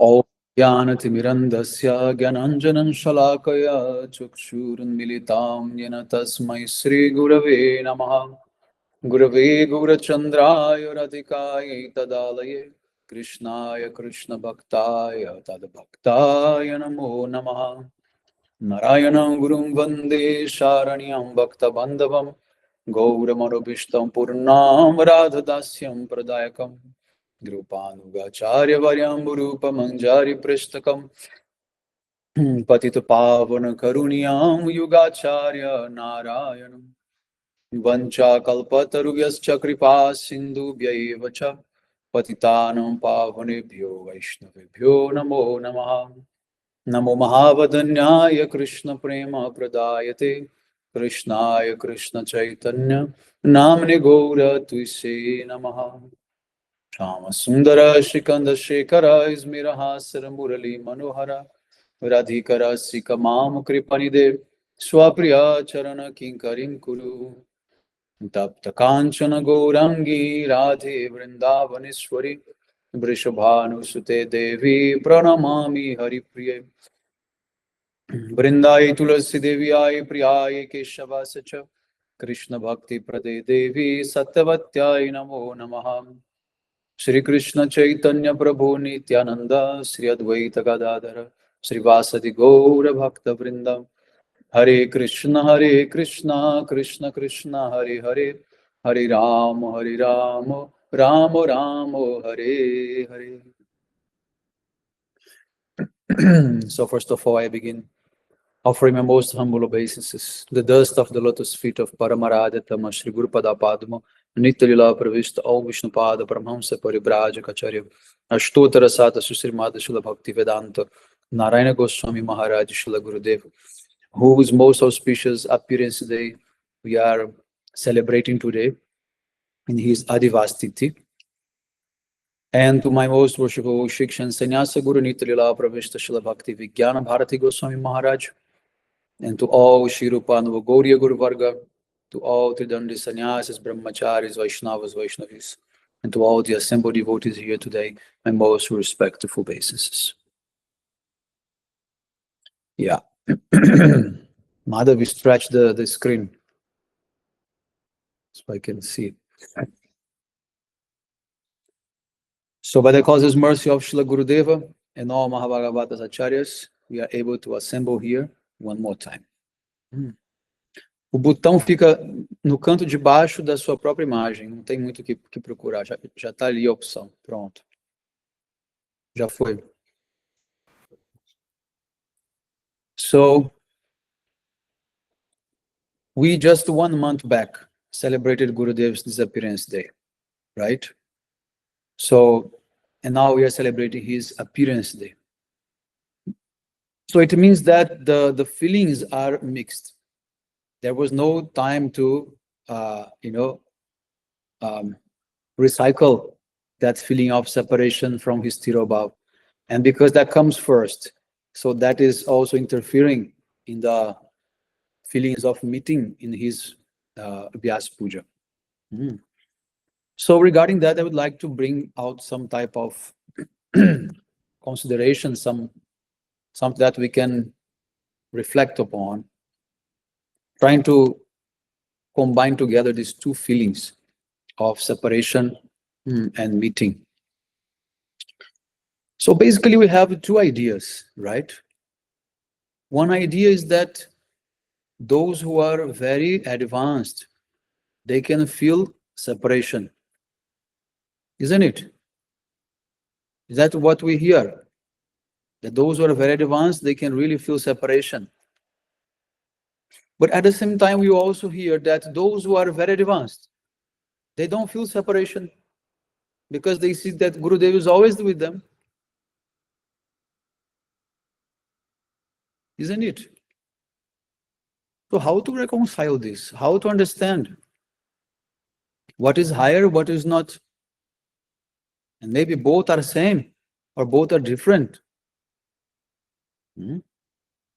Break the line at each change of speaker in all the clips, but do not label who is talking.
ॐ ज्ञानतिमिरन्धस्य ज्ञानाञ्जनं शलाकया चक्षुरुन्मिलितां येन तस्मै श्रीगुरवे नमः। गुरवे गौरचन्द्राय राधिकायै तदालये कृष्णाय कृष्णभक्ताय तद्भक्ताय नमो नमः। नारायणं गुरुं वन्दे शारण्यं भक्तबान्धवं गौरमनुविष्टं पूर्णां राधदास्यं प्रदायकम् कृपानुगाचार्यवर्यं गुरुपमञ्जारिपृष्ठकं पतितपावनकरुणीयां युगाचार्य नारायणं वञ्चाकल्पतरुभ्यश्च कृपा सिन्धुभ्यैव च पतितानां पावनेभ्यो वैष्णवेभ्यो नमो नमः। नमो महावदन्याय कृष्णप्रेमप्रदायते कृष्णाय कृष्णचैतन्य नाम्ने गौरत्विषे नमः। श्यामसुन्दर श्रीकन्धशेखर स्मिरहासर मुरली मनोहर राधिकर सिकमाम कृपनिधे स्वप्रिय चरण किङ्करीं कुरु। तप्त काञ्चन गौराङ्गी राधे वृन्दावनेश्वरी वृषभानुसुते देवी प्रणमामि हरिप्रिये। वृन्दाय तुलसी देव्याय प्रियाय केशवास च कृष्ण भक्ति प्रदे देवी सत्यवत्याय नमो नमः। श्री कृष्ण चैतन्य प्रभु नित्यानंद श्री अद्वैत गदाधर श्रीवासदि गौर भक्त वृंद। हरे कृष्ण कृष्ण कृष्ण हरे हरे, हरे Ram Ram Ram Hare Hare. So first of all, I begin offering my most humble obeisances to the dust of the lotus feet of Paramaraditama Shri Gurupada Padma, Nityalila Pravishta Om Vishnupada Paramahamsa Paribrajacharya, Ashtotara Sata Susrimada Shila Bhakti Vedanta, Narayana Goswami Maharaj Shila Gurudeva, whose most auspicious appearance day we are celebrating today in his Adivastiti. And to my most worshipful Shikshan Sannyasa Guru Nityalila Pravishta Shila Bhakti Vijnana Bharati Goswami Maharaj, and to all Shri Rupa Gauriya Guru Varga, to all Tridandi Sannyasis, Brahmacharis, Vaishnavas, Vaishnavis, and to all the assembled devotees here today, my most respectful obeisances. Yeah. Madhav, we stretch the screen so I can see. So by the causeless mercy of Srila Gurudeva and all Mahabhagavatas Acharyas, we are able to assemble here one more time. O botão fica no canto de baixo da sua própria imagem, não tem muito o que procurar, já está ali a opção, pronto. Já foi. So, we just 1 month back celebrated Gurudev's disappearance day, right? So, and now we are celebrating his appearance day. So it means that the feelings are mixed. There was no time to, recycle that feeling of separation from his Tirobhav. And because that comes first, so that is also interfering in the feelings of meeting in his Vyasa-puja. So regarding that, I would like to bring out some type of consideration, something that we can reflect upon, trying to combine together these two feelings of separation and meeting. So basically we have two ideas, right? One idea is that those who are very advanced, they can feel separation, isn't it? Is that what we hear? That those who are very advanced, they can really feel separation. But at the same time, we also hear that those who are very advanced, they don't feel separation because they see that Gurudeva is always with them. Isn't it? So how to reconcile this? How to understand what is higher, what is not? And maybe both are same or both are different.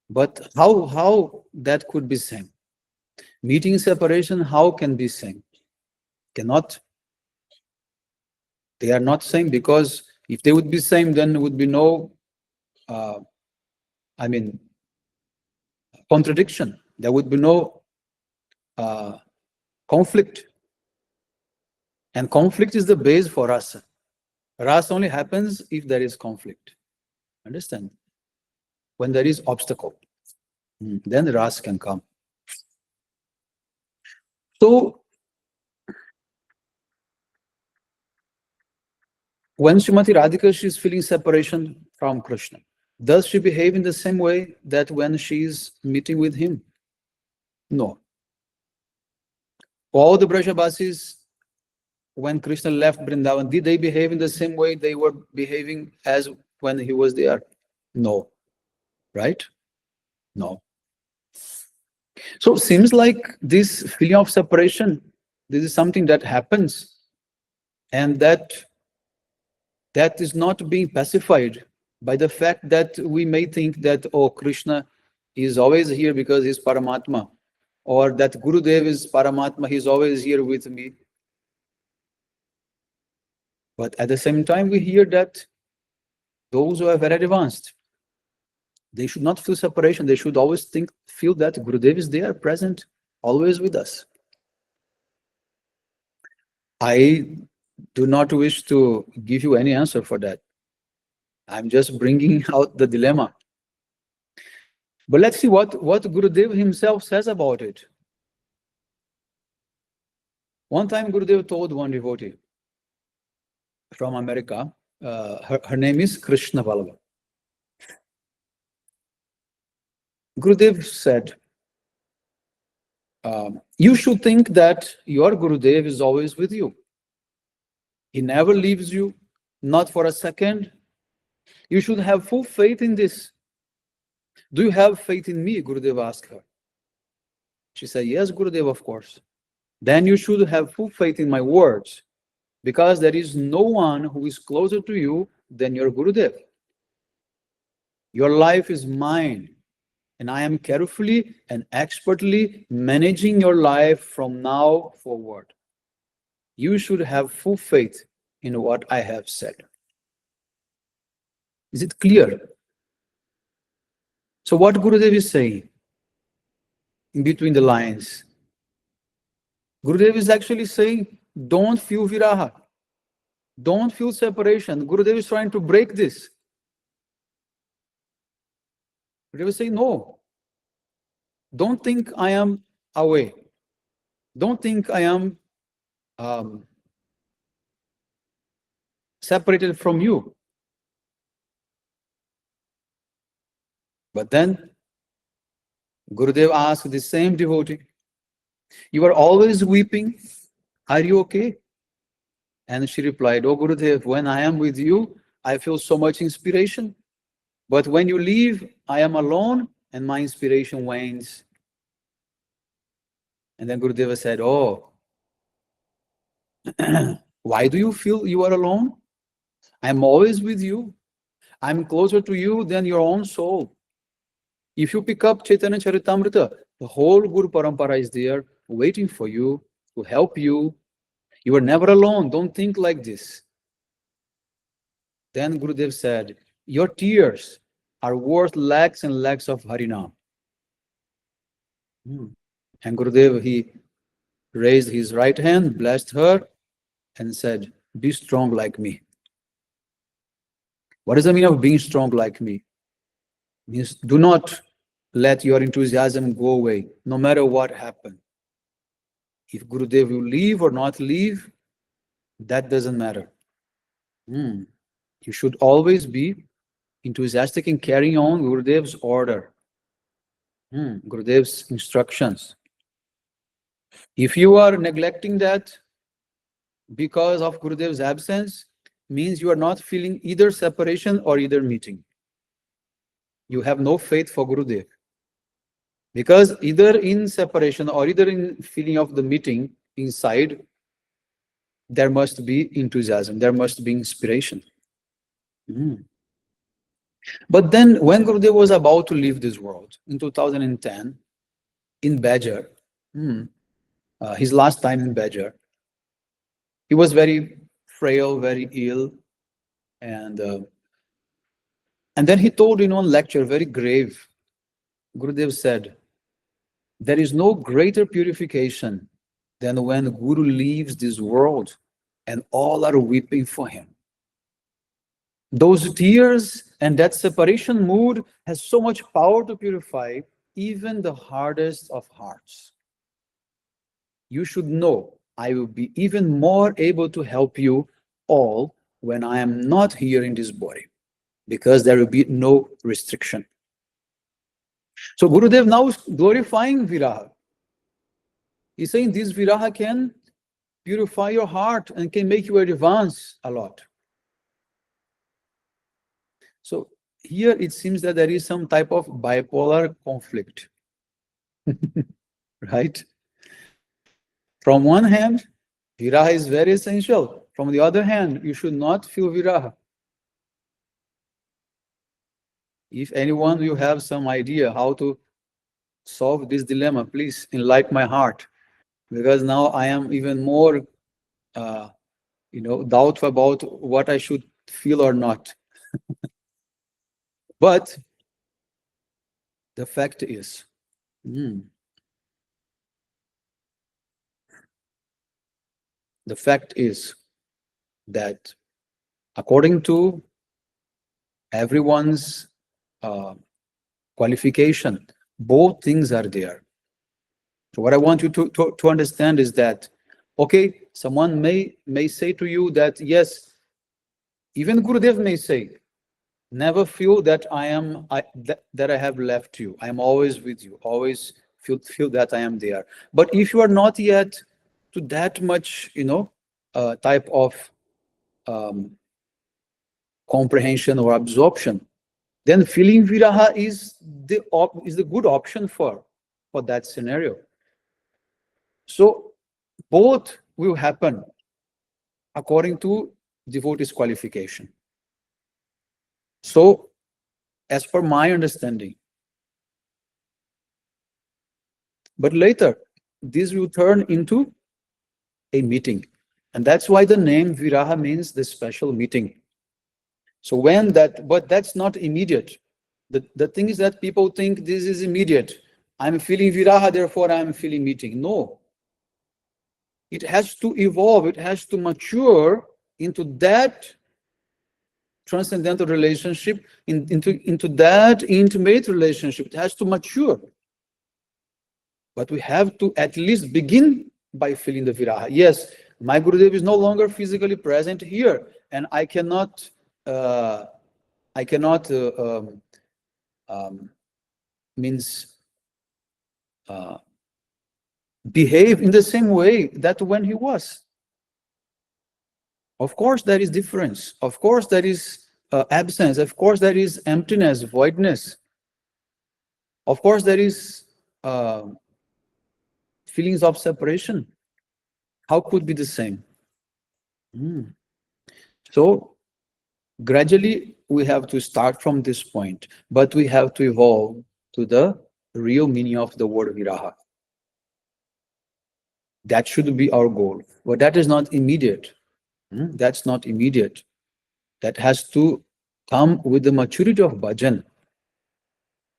But how that could be same? Meeting separation, how can be same? Cannot. They are not same because If they would be same, then there would be no, contradiction. There would be no conflict. And conflict is the base for rasa. Rasa only happens if there is conflict. Understand? When there is obstacle, then the rasa can come. So, when Srimati Radhika, she is feeling separation from Krishna, does she behave in the same way that when she is meeting with him? No. All the Brajabasis, when Krishna left Vrindavan, did they behave in the same way they were behaving as when he was there? No. Right? No. So it seems like this feeling of separation, this is something that happens, and that is not being pacified by the fact that we may think that, oh, Krishna is always here because he's Paramatma, or that Gurudeva is Paramatma, he's always here with me. But at the same time, we hear that those who are very advanced, they should not feel separation. They should always feel that Gurudeva is there, present, always with us. I do not wish to give you any answer for that. I'm just bringing out the dilemma. But let's see what Gurudeva himself says about it. One time Gurudeva told one devotee from America, her name is Krishna Vallabha. Gurudev said, you should think that your Gurudev is always with you. He never leaves you, not for a second. You should have full faith in this. Do you have faith in me? Gurudev asked her. She said, yes, Gurudev, of course. Then you should have full faith in my words, because there is no one who is closer to you than your Gurudev. Your life is mine, and I am carefully and expertly managing your life from now forward. You should have full faith in what I have said. Is it clear? So what Gurudev is saying in between the lines, Gurudev is actually saying, don't feel viraha. Don't feel separation. Gurudev is trying to break this. Gurudev is saying, no. Don't think I am away. Don't think I am separated from you. But then Gurudev asked the same devotee, you are always weeping. Are you okay? And she replied, oh Gurudev, when I am with you, I feel so much inspiration. But when you leave, I am alone and my inspiration wanes. And then Gurudeva said, oh, why do you feel you are alone? I'm always with you. I'm closer to you than your own soul. If you pick up Chaitanya Charitamrita, the whole Guru Parampara is there waiting for you to help you. You are never alone. Don't think like this. Then Gurudev said, your tears are worth lakhs and lakhs of Harinam. And Gurudev, he raised his right hand, blessed her, and said, be strong like me. What is the meaning of being strong like me? It means do not let your enthusiasm go away, no matter what happens. If Gurudev will leave or not leave, that doesn't matter. You should always be enthusiastic in carrying on Gurudev's order, Gurudev's instructions. If you are neglecting that because of Gurudev's absence, means you are not feeling either separation or either meeting. You have no faith for Gurudev. Because either in separation or either in feeling of the meeting inside, there must be enthusiasm, there must be inspiration. But then when Gurudev was about to leave this world in 2010, in Bajar, his last time in Bajar, he was very frail, very ill, And then he told in one lecture, very grave, Gurudev said, there is no greater purification than when Guru leaves this world and all are weeping for him. Those tears and that separation mood has so much power to purify even the hardest of hearts. You should know I will be even more able to help you all when I am not here in this body, because there will be no restriction. So Gurudev now is glorifying Viraha. He's saying this Viraha can purify your heart and can make you advance a lot. So here it seems that there is some type of bipolar conflict, right? From one hand, Viraha is very essential. From the other hand, you should not feel Viraha. If anyone will have some idea how to solve this dilemma, please enlighten my heart. Because now I am even more, doubtful about what I should feel or not. But the fact is, the fact is that according to everyone's qualification, both things are there. So what I want you to understand is that, okay, someone may say to you that, yes, even Gurudev may say, never feel that I have left you. I am always with you. Always feel that I am there. But if you are not yet to that much, type of comprehension or absorption, then feeling Viraha is the good option for that scenario. So both will happen according to devotee's qualification. So, as per my understanding, but later, this will turn into a meeting. And that's why the name Viraha means the special meeting. So but that's not immediate. The thing is that people think this is immediate. I'm feeling Viraha, therefore I'm feeling meeting. No. It has to evolve, it has to mature into that transcendental relationship, into that intimate relationship. It has to mature. But we have to at least begin by feeling the Viraha. Yes, my Gurudev is no longer physically present here, and I cannot behave in the same way that when he was. Of course, there is difference. Of course, there is absence. Of course, there is emptiness, voidness. Of course, there is feelings of separation. How could be the same? So, gradually, we have to start from this point, but we have to evolve to the real meaning of the word Viraha. That should be our goal. But that is not immediate. That's not immediate. That has to come with the maturity of bhajan.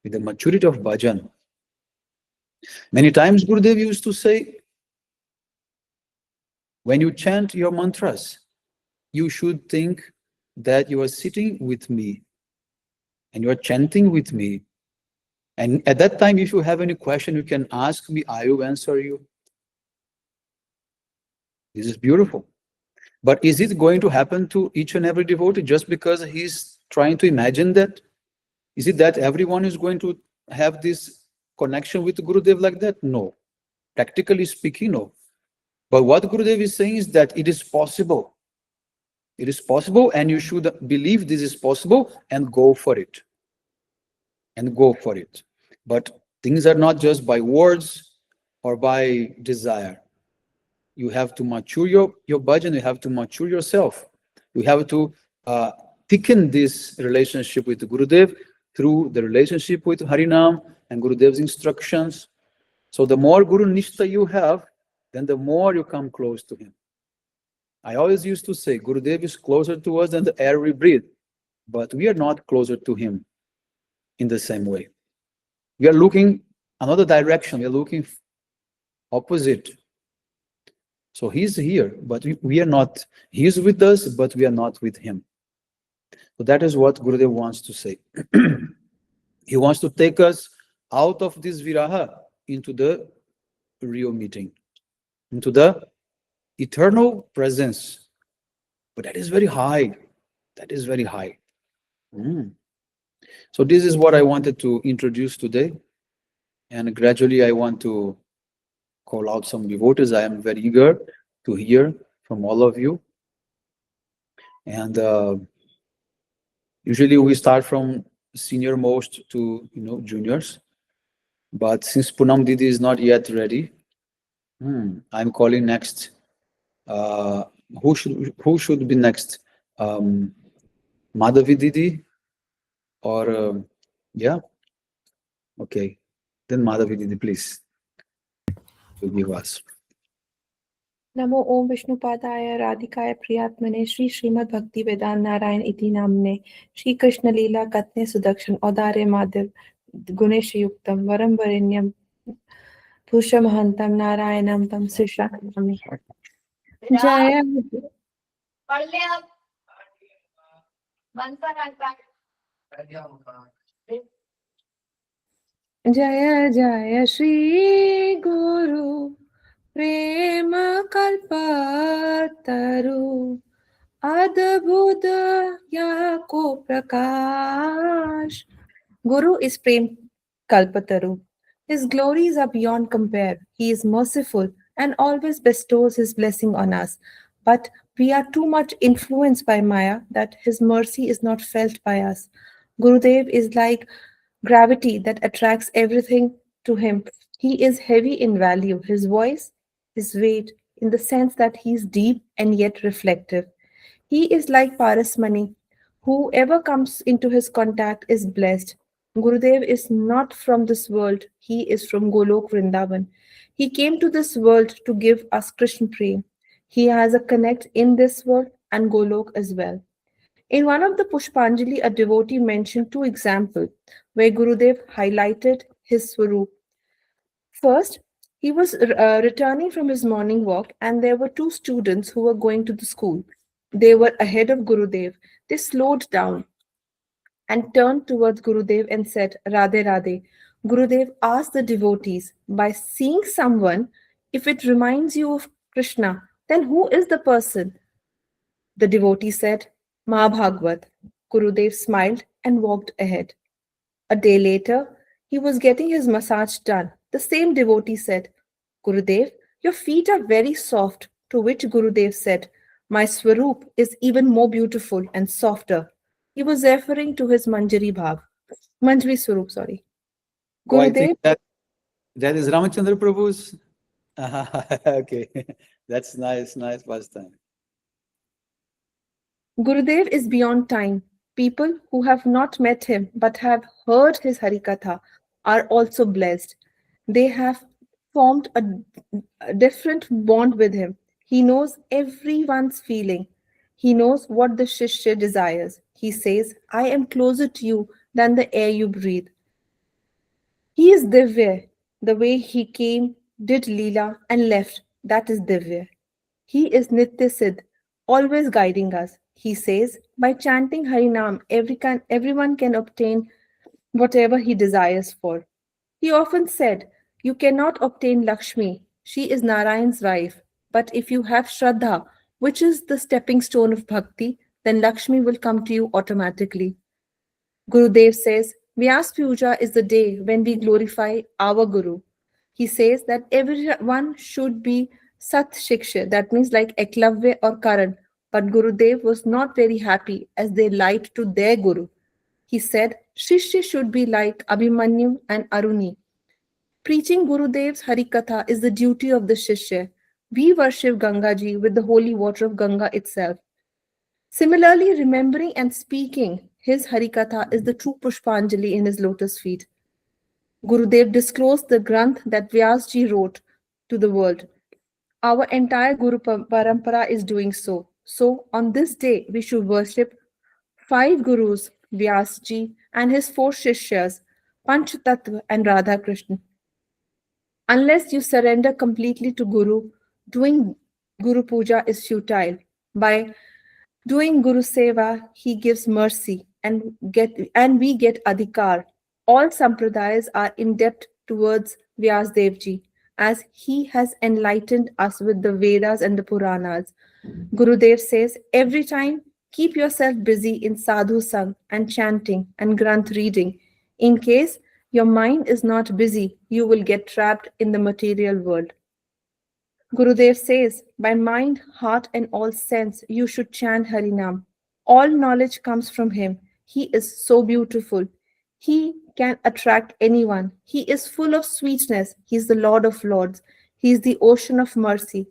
With the maturity of bhajan. Many times Gurudev used to say, when you chant your mantras, you should think that you are sitting with me and you are chanting with me. And at that time, if you have any question, you can ask me, I will answer you. This is beautiful. But is it going to happen to each and every devotee just because he's trying to imagine that? Is it that everyone is going to have this connection with Gurudev like that? No. Practically speaking, no. But what Gurudev is saying is that it is possible. It is possible, and you should believe this is possible and go for it. And go for it. But things are not just by words or by desire. You have to mature your bhajan, you have to mature yourself. You have to thicken this relationship with Gurudev through the relationship with Harinam and Gurudev's instructions. So the more Guru Nishtha you have, then the more you come close to him. I always used to say, Gurudev is closer to us than the air we breathe, but we are not closer to him in the same way. We are looking another direction. We are looking opposite. So he's here, but we are not. He's with us, but we are not with him. So that is what Gurudev wants to say. He wants to take us out of this viraha into the real meeting, into the eternal presence. But that is very high. That is very high. So this is what I wanted to introduce today. And gradually I want to call out some devotees. I am very eager to hear from all of you. And usually we start from senior most to juniors. But since Punam Didi is not yet ready, I'm calling next. Who should be next? Madhavi Didi or yeah? Okay. Then Madhavi Didi, please, to give us.
नमो ओम विष्णुपादाय राधिकाय प्रियात्मने श्री श्रीमद् भक्ति वेदांत नारायण इति नामने श्री कृष्ण लीला कथने सुदक्षिण औदार्य माधव गुणेश युक्तम वरम वरेण्यम भूषमहंतम नारायणम तम शिष्यामि जय जय जय श्री गुरु प्रेम कल्पतरु अद्भुत यह को प्रकाश. Guru is Prem Kalpataru. His glories are beyond compare. He is merciful and always bestows his blessing on us. But we are too much influenced by Maya that his mercy is not felt by us. Gurudev is like gravity that attracts everything to him. He is heavy in value, his voice, his weight, in the sense that he is deep and yet reflective. He is like Parasmani. Whoever comes into his contact is blessed. Gurudev is not from this world, he is from Golok Vrindavan. He came to this world to give us Krishna Prem. He has a connect in this world and Golok as well. In one of the Pushpanjali, a devotee mentioned two examples where Gurudev highlighted his Swarup. First, he was returning from his morning walk, and there were two students who were going to the school. They were ahead of Gurudev. They slowed down and turned towards Gurudev and said, Radhe Radhe. Gurudev asked the devotees, by seeing someone, if it reminds you of Krishna, then who is the person? The devotee said, Mahabhagwat. Gurudev smiled and walked ahead. A day later, he was getting his massage done. The same devotee said, Gurudev, your feet are very soft. To which Gurudev said, my Swarup is even more beautiful and softer. He was referring to his Manjari Bhav. Manjari Swarup, sorry.
Oh, I think
Gurudev,
that is Ramachandra Prabhu's. Okay, that's nice pastime.
Gurudev is beyond time. People who have not met him but have heard his Harikatha are also blessed. They have formed a different bond with him. He knows everyone's feeling. He knows what the Shishya desires. He says, I am closer to you than the air you breathe. He is Divya. The way he came, did Leela, and left, that is Divya. He is Nitya Siddh, always guiding us. He says, by chanting Harinam, everyone can obtain whatever he desires for. He often said, you cannot obtain Lakshmi. She is Narayan's wife. But if you have Shraddha, which is the stepping stone of bhakti, then Lakshmi will come to you automatically. Gurudev says, Vyasa-puja is the day when we glorify our Guru. He says that everyone should be Sat Shiksha, that means like Eklavya or Karan. But Gurudev was not very happy as they lied to their Guru. He said, Shishya should be like Abhimanyu and Aruni. Preaching Gurudev's Harikatha is the duty of the Shishya. We worship Gangaji with the holy water of Ganga itself. Similarly, remembering and speaking his Harikatha is the true Pushpanjali in his lotus feet. Gurudev disclosed the Granth that Vyasji wrote to the world. Our entire Parampara is doing so. So, on this day, we should worship five gurus, Vyasji and his four Shishyas, Panchatattva and Radha Krishna. Unless you surrender completely to Guru, doing Guru Puja is futile. By doing Guru Seva, he gives mercy and we get adhikar. All sampradayas are indebted towards Vyasdevji, as he has enlightened us with the Vedas and the Puranas. Gurudev says, every time keep yourself busy in sadhu sang and chanting and granth reading. In case your mind is not busy, you will get trapped in the material world. Gurudev says, by mind, heart, and all sense, you should chant Harinam. All knowledge comes from him. He is so beautiful. He can attract anyone. He is full of sweetness. He is the Lord of Lords. He is the ocean of mercy.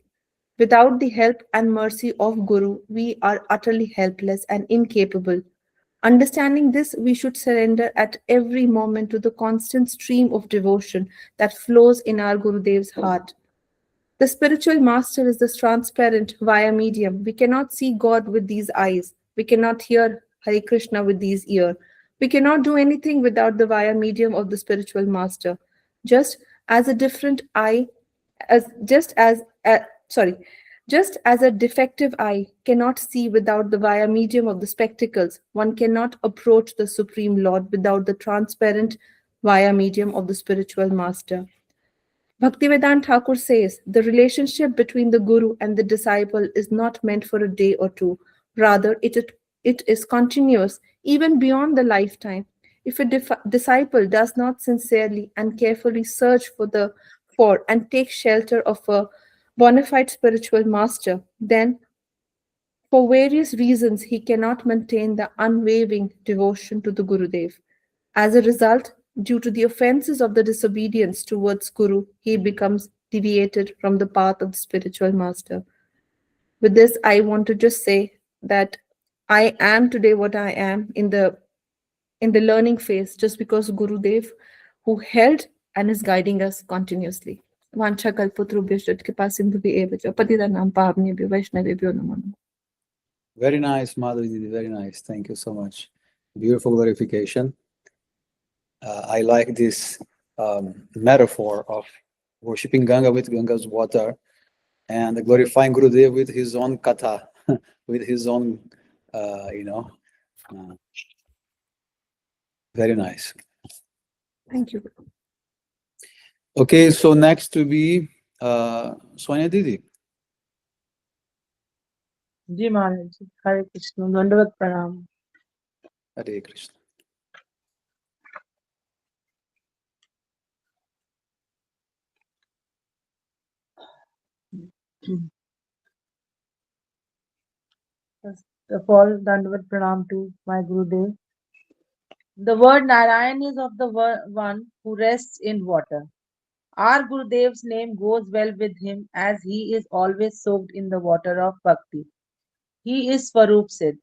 Without the help and mercy of Guru, we are utterly helpless and incapable. Understanding this, we should surrender at every moment to the constant stream of devotion that flows in our Gurudev's heart. The spiritual master is this transparent via medium. We cannot see God with these eyes. We cannot hear Hare Krishna with these ears. We cannot do anything without the via medium of the spiritual master. Just as a different eye, as just as sorry, just as a defective eye cannot see without the via medium of the spectacles, one cannot approach the Supreme Lord without the transparent via medium of the spiritual master. Bhaktivedanta Thakur says the relationship between the guru and the disciple is not meant for a day or two. Rather, it is continuous, even beyond the lifetime. If a disciple does not sincerely and carefully search for and take shelter of a bona fide spiritual master, then for various reasons he cannot maintain the unwavering devotion to the Gurudev. As a result, due to the offenses of the disobedience towards Guru, he becomes deviated from the path of the spiritual master. With this, I want to just say that I am today what I am in the learning phase, just because Gurudev, who held and is guiding us continuously. वांछा कल्पतरुभ्यश्च कृपा सिन्धुभ्यः एव च पतितानां पावनेभ्यो वैष्णवेभ्यो नमो नमः.
Very nice, Madhuri Didi, very nice. Thank you so much. Beautiful clarification. I like this metaphor of worshipping Ganga with Ganga's water and glorifying Gurudev with his own katha, with his own, uh, very nice.
Thank you.
Okay, so next to be Sonia Didi.
जी महाराज जी, हरे कृष्ण, दंडवत प्रणाम।
Hare Krishna.
First of all, Dandavat Pranam to my Gurudev. The word Narayan is of the one who rests in water. Our Gurudev's name goes well with him as he is always soaked in the water of bhakti. He is Swarup Siddh.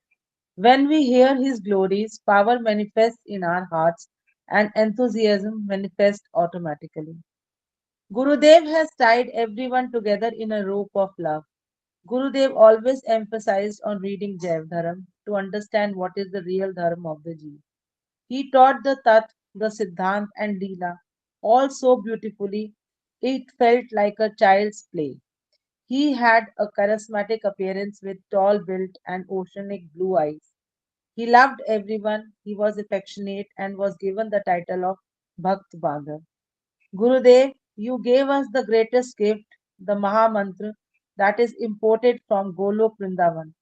When we hear his glories, power manifests in our hearts and enthusiasm manifests automatically. Gurudev has tied everyone together in a rope of love. Gurudev always emphasized on reading Jaivdharam to understand what is the real dharma of the Jeev. He taught the Tat, the Siddhant, and Leela all so beautifully, it felt like a child's play. He had a charismatic appearance with tall build and oceanic blue eyes. He loved everyone, he was affectionate, and was given the title of Bhakt Badhar. Gurudev, you gave us the greatest gift, the Maha Mantra that is imported from Golok Vrindavan.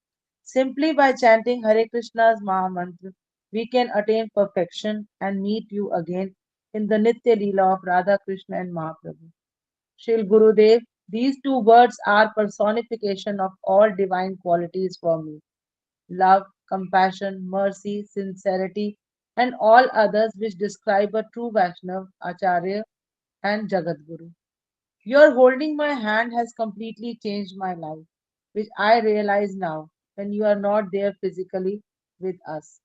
Simply by chanting Hare Krishna's Maha Mantra, we can attain perfection and meet you again in the Nitya Leela of Radha Krishna and Mahaprabhu. Shri Gurudev, these two words are personification of all divine qualities for me: love, compassion, mercy, sincerity, and all others which describe a true Vaishnav, Acharya, and Jagadguru. Your holding my hand has completely changed my life, which I realize now when you are not there physically with us.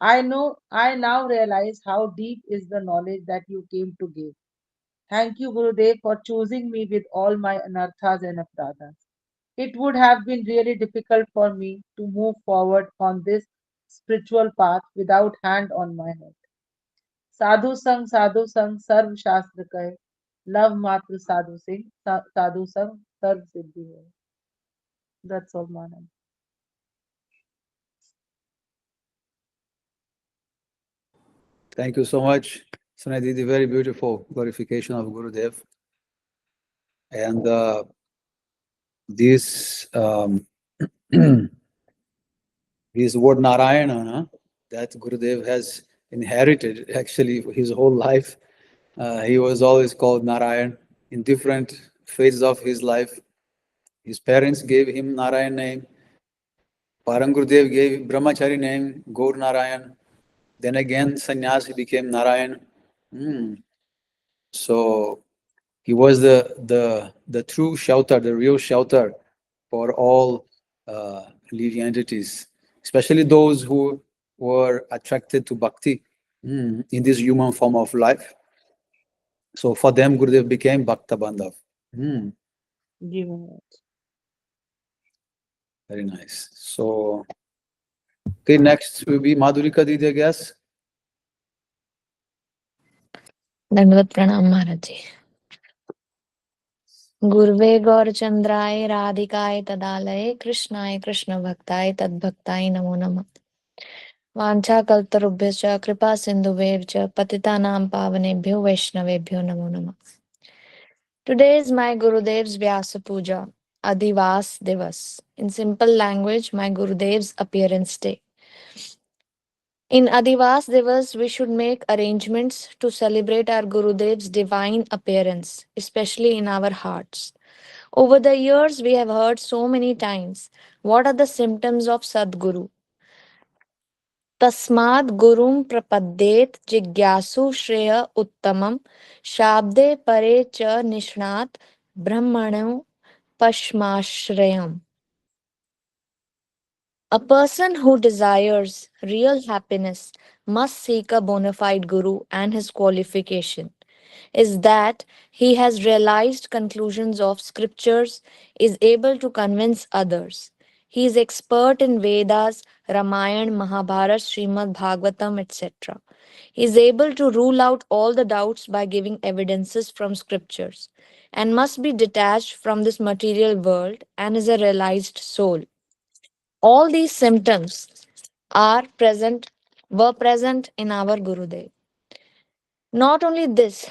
I now realize how deep is the knowledge that you came to give. Thank you, Gurudev, for choosing me with all my anarthas and apradhas. It would have been really difficult for me to move forward on this spiritual path without hand on my head. साधु संग सर्व शास्त्र कहे love मात्र साधु सिंह साधु संग सर्व सिद्धि है. That's all, Manan.
Thank you so much, Sunadidi. Very beautiful glorification of Gurudev. And this this word Narayana, that Gurudev has inherited actually his whole life. He was always called Narayan in different phases of his life. His parents gave him Narayan name. Param Gurudev gave Brahmachari name, Gaur Narayan. Then again, sannyas, he became Narayan. Hmm. So he was the true shelter, the real shelter for all living entities, especially those who were attracted to bhakti in this human form of life. So for them, Gurudev became Bhakta Bandhav. Hmm.
Ji Maharaj.
Very nice. So, okay, next will be Madhurika Didi, I guess.
दंडवत प्रणाम महाराज जी. गुरुवे गौरचंद्राय राधिकाय तदालय कृष्णाय कृष्ण भक्ताय तद्भक्ताय नमो नमः. वाञ्छाकल्पतरुभ्यश्च कृपा सिन्धुभ्यः च पतितानां पावनेभ्यो वैष्णवेभ्यो नमो नमः. Today is my Gurudev's Vyasa-puja, Adivas Divas. In simple language, my Gurudev's appearance day. In Adivas Divas, we should make arrangements to celebrate our Gurudev's divine appearance, especially in our hearts. Over the years, we have heard so many times what are the symptoms of Sadguru. तस्माद् गुरुं प्रपद्येत जिज्ञासु श्रेय उत्तमं शाब्दे परे च निष्णात ब्रह्मणो पश्माश्रयम्. A person who desires real happiness must seek a bona fide guru, and his qualification is that he has realized conclusions of scriptures, is able to convince others. He is expert in Vedas, Ramayana, Mahabharata, Srimad Bhagavatam, etc. He is able to rule out all the doubts by giving evidences from scriptures and must be detached from this material world and is a realized soul. All these symptoms are present, were present in our Gurudev. Not only this,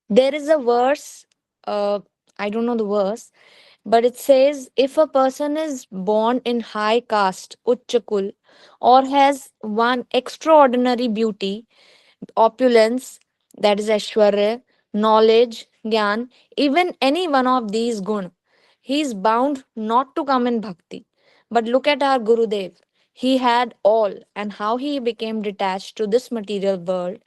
there is a verse, I don't know the verse, but it says if a person is born in high caste, Uchchakul, or has one extraordinary beauty, opulence, that is Aishwarya, knowledge, Gyan, even any one of these gun, he is bound not to come in bhakti. But look at our Gurudev. He had all, and how he became detached to this material world,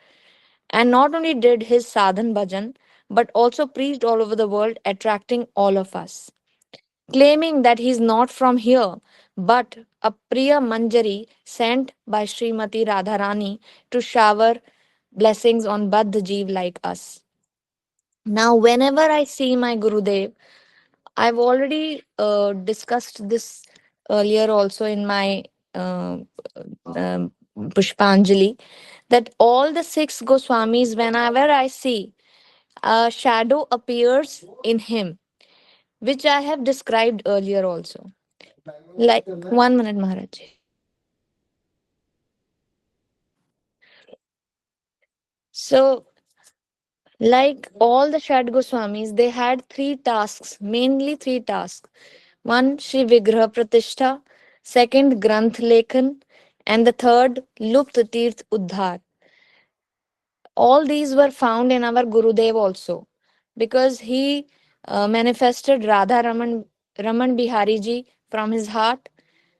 and not only did his sadhan bhajan, but also preached all over the world, attracting all of us. Claiming that he is not from here, but a Priya Manjari sent by Srimati Radharani to shower blessings on Baddha Jeev like us. Now, whenever I see my Gurudev, I've already discussed this earlier also in my uh, Pushpanjali, that all the six Goswamis, whenever I see, a shadow appears in him, which I have described earlier also. Like, 1 minute, Maharaj. So, like all the Shad Goswamis, they had three tasks, mainly three tasks. One, Shri Vigraha Pratishtha, second, Granth Lekhan, and the third, Lupt Tirth Uddhar. All these were found in our Gurudev also, because he manifested Radha Raman Bihari ji from his heart,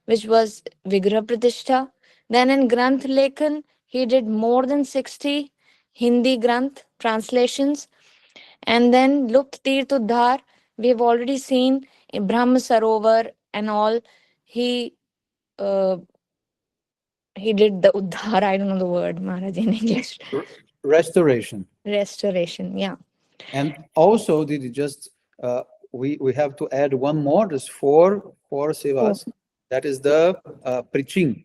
which was Vigraha Pratishtha. Then in Granth Lekhan, he did more than 60 Hindi Granth translations. And then Lupt Tirth Uddhar, we have already seen in Brahma Sarovar and all. He uh, he did the Uddhar, I don't know the word, Maharaj, in English.
Restoration.
Restoration, yeah.
And also, did you just we have to add one more. There's four
Oh,
sevas. That is the preaching.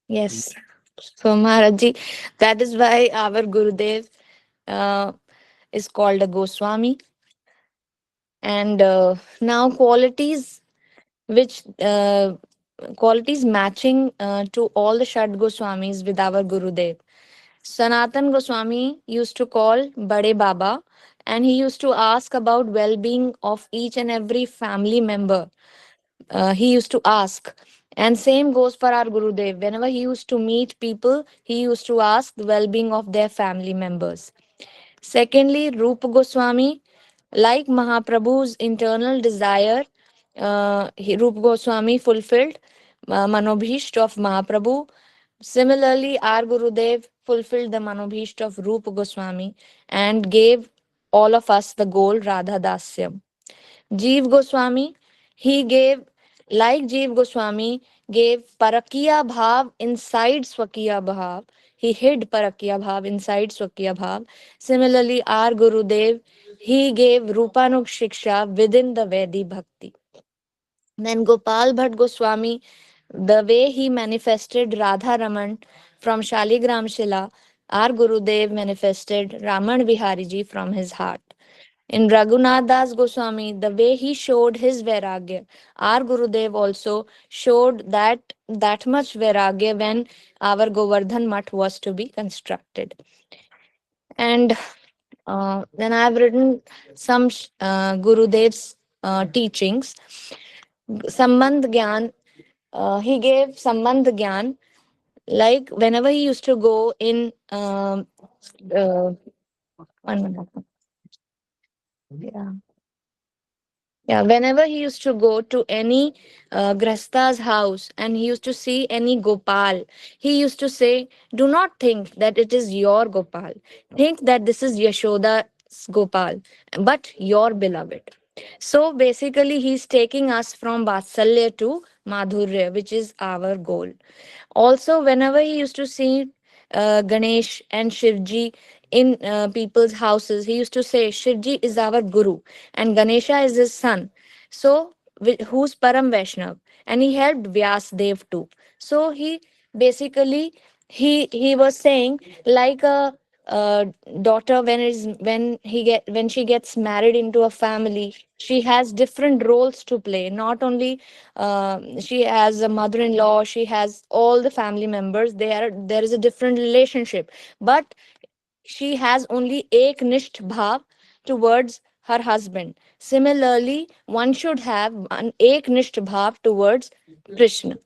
yes. So Maharaji, that is why our Gurudev uh, is called a Goswami. And now which qualities matching to all the Shad Goswamis with our Gurudev. Sanatan Goswami used to call Bade Baba, and he used to ask about well-being of each and every family member. He used to ask. And same goes for our Gurudev. Whenever he used to meet people, he used to ask the well-being of their family members. Secondly, Rupa Goswami, like Mahaprabhu's internal desire, Rupa Goswami fulfilled Manobhishta of Mahaprabhu. Similarly, our Gurudev fulfilled the Manobhishta of Rupa Goswami and gave all of us the goal Radha Dasyam. Jeev Goswami, he gave, like Jeev Goswami, gave Parakiya Bhav inside Swakiya Bhav. He hid Parakiya Bhav inside Swakiya Bhav. Similarly, our Gurudev, he gave Rupanuk Shiksha within the Vedi Bhakti. Then Gopal Bhatt Goswami, the way he manifested Radha Raman from Shaligram Shila, our Gurudev manifested Raman Vihariji from his heart. In Raghunath Das Goswami, the way he showed his Vairagya, our Gurudev also showed that much Vairagya when our Govardhan Mutt was to be constructed. And then I have written some Gurudev's teachings. Sambandh Gyan, he gave Sambandh Gyan, like whenever he used to go in, uh, one minute. Yeah. Yeah, whenever he used to go to any Grasta's house and he used to see any Gopal, he used to say, do not think that it is your Gopal. Think that this is Yashoda's Gopal, but your beloved. So basically, he's taking us from Vatsalya to Madhurya, which is our goal. Also, whenever he used to see Ganesh and Shivji in people's houses, he used to say, Shivji is our guru and Ganesha is his son. So, who's Param Vaishnav? And he helped Vyas Dev too. So, he basically he was saying like a daughter when she gets married into a family, she has different roles to play. Not only she has a mother-in-law, she has all the family members, there is a different relationship, but she has only eknisht bhav towards her husband. Similarly, one should have an eknisht bhav towards Krishna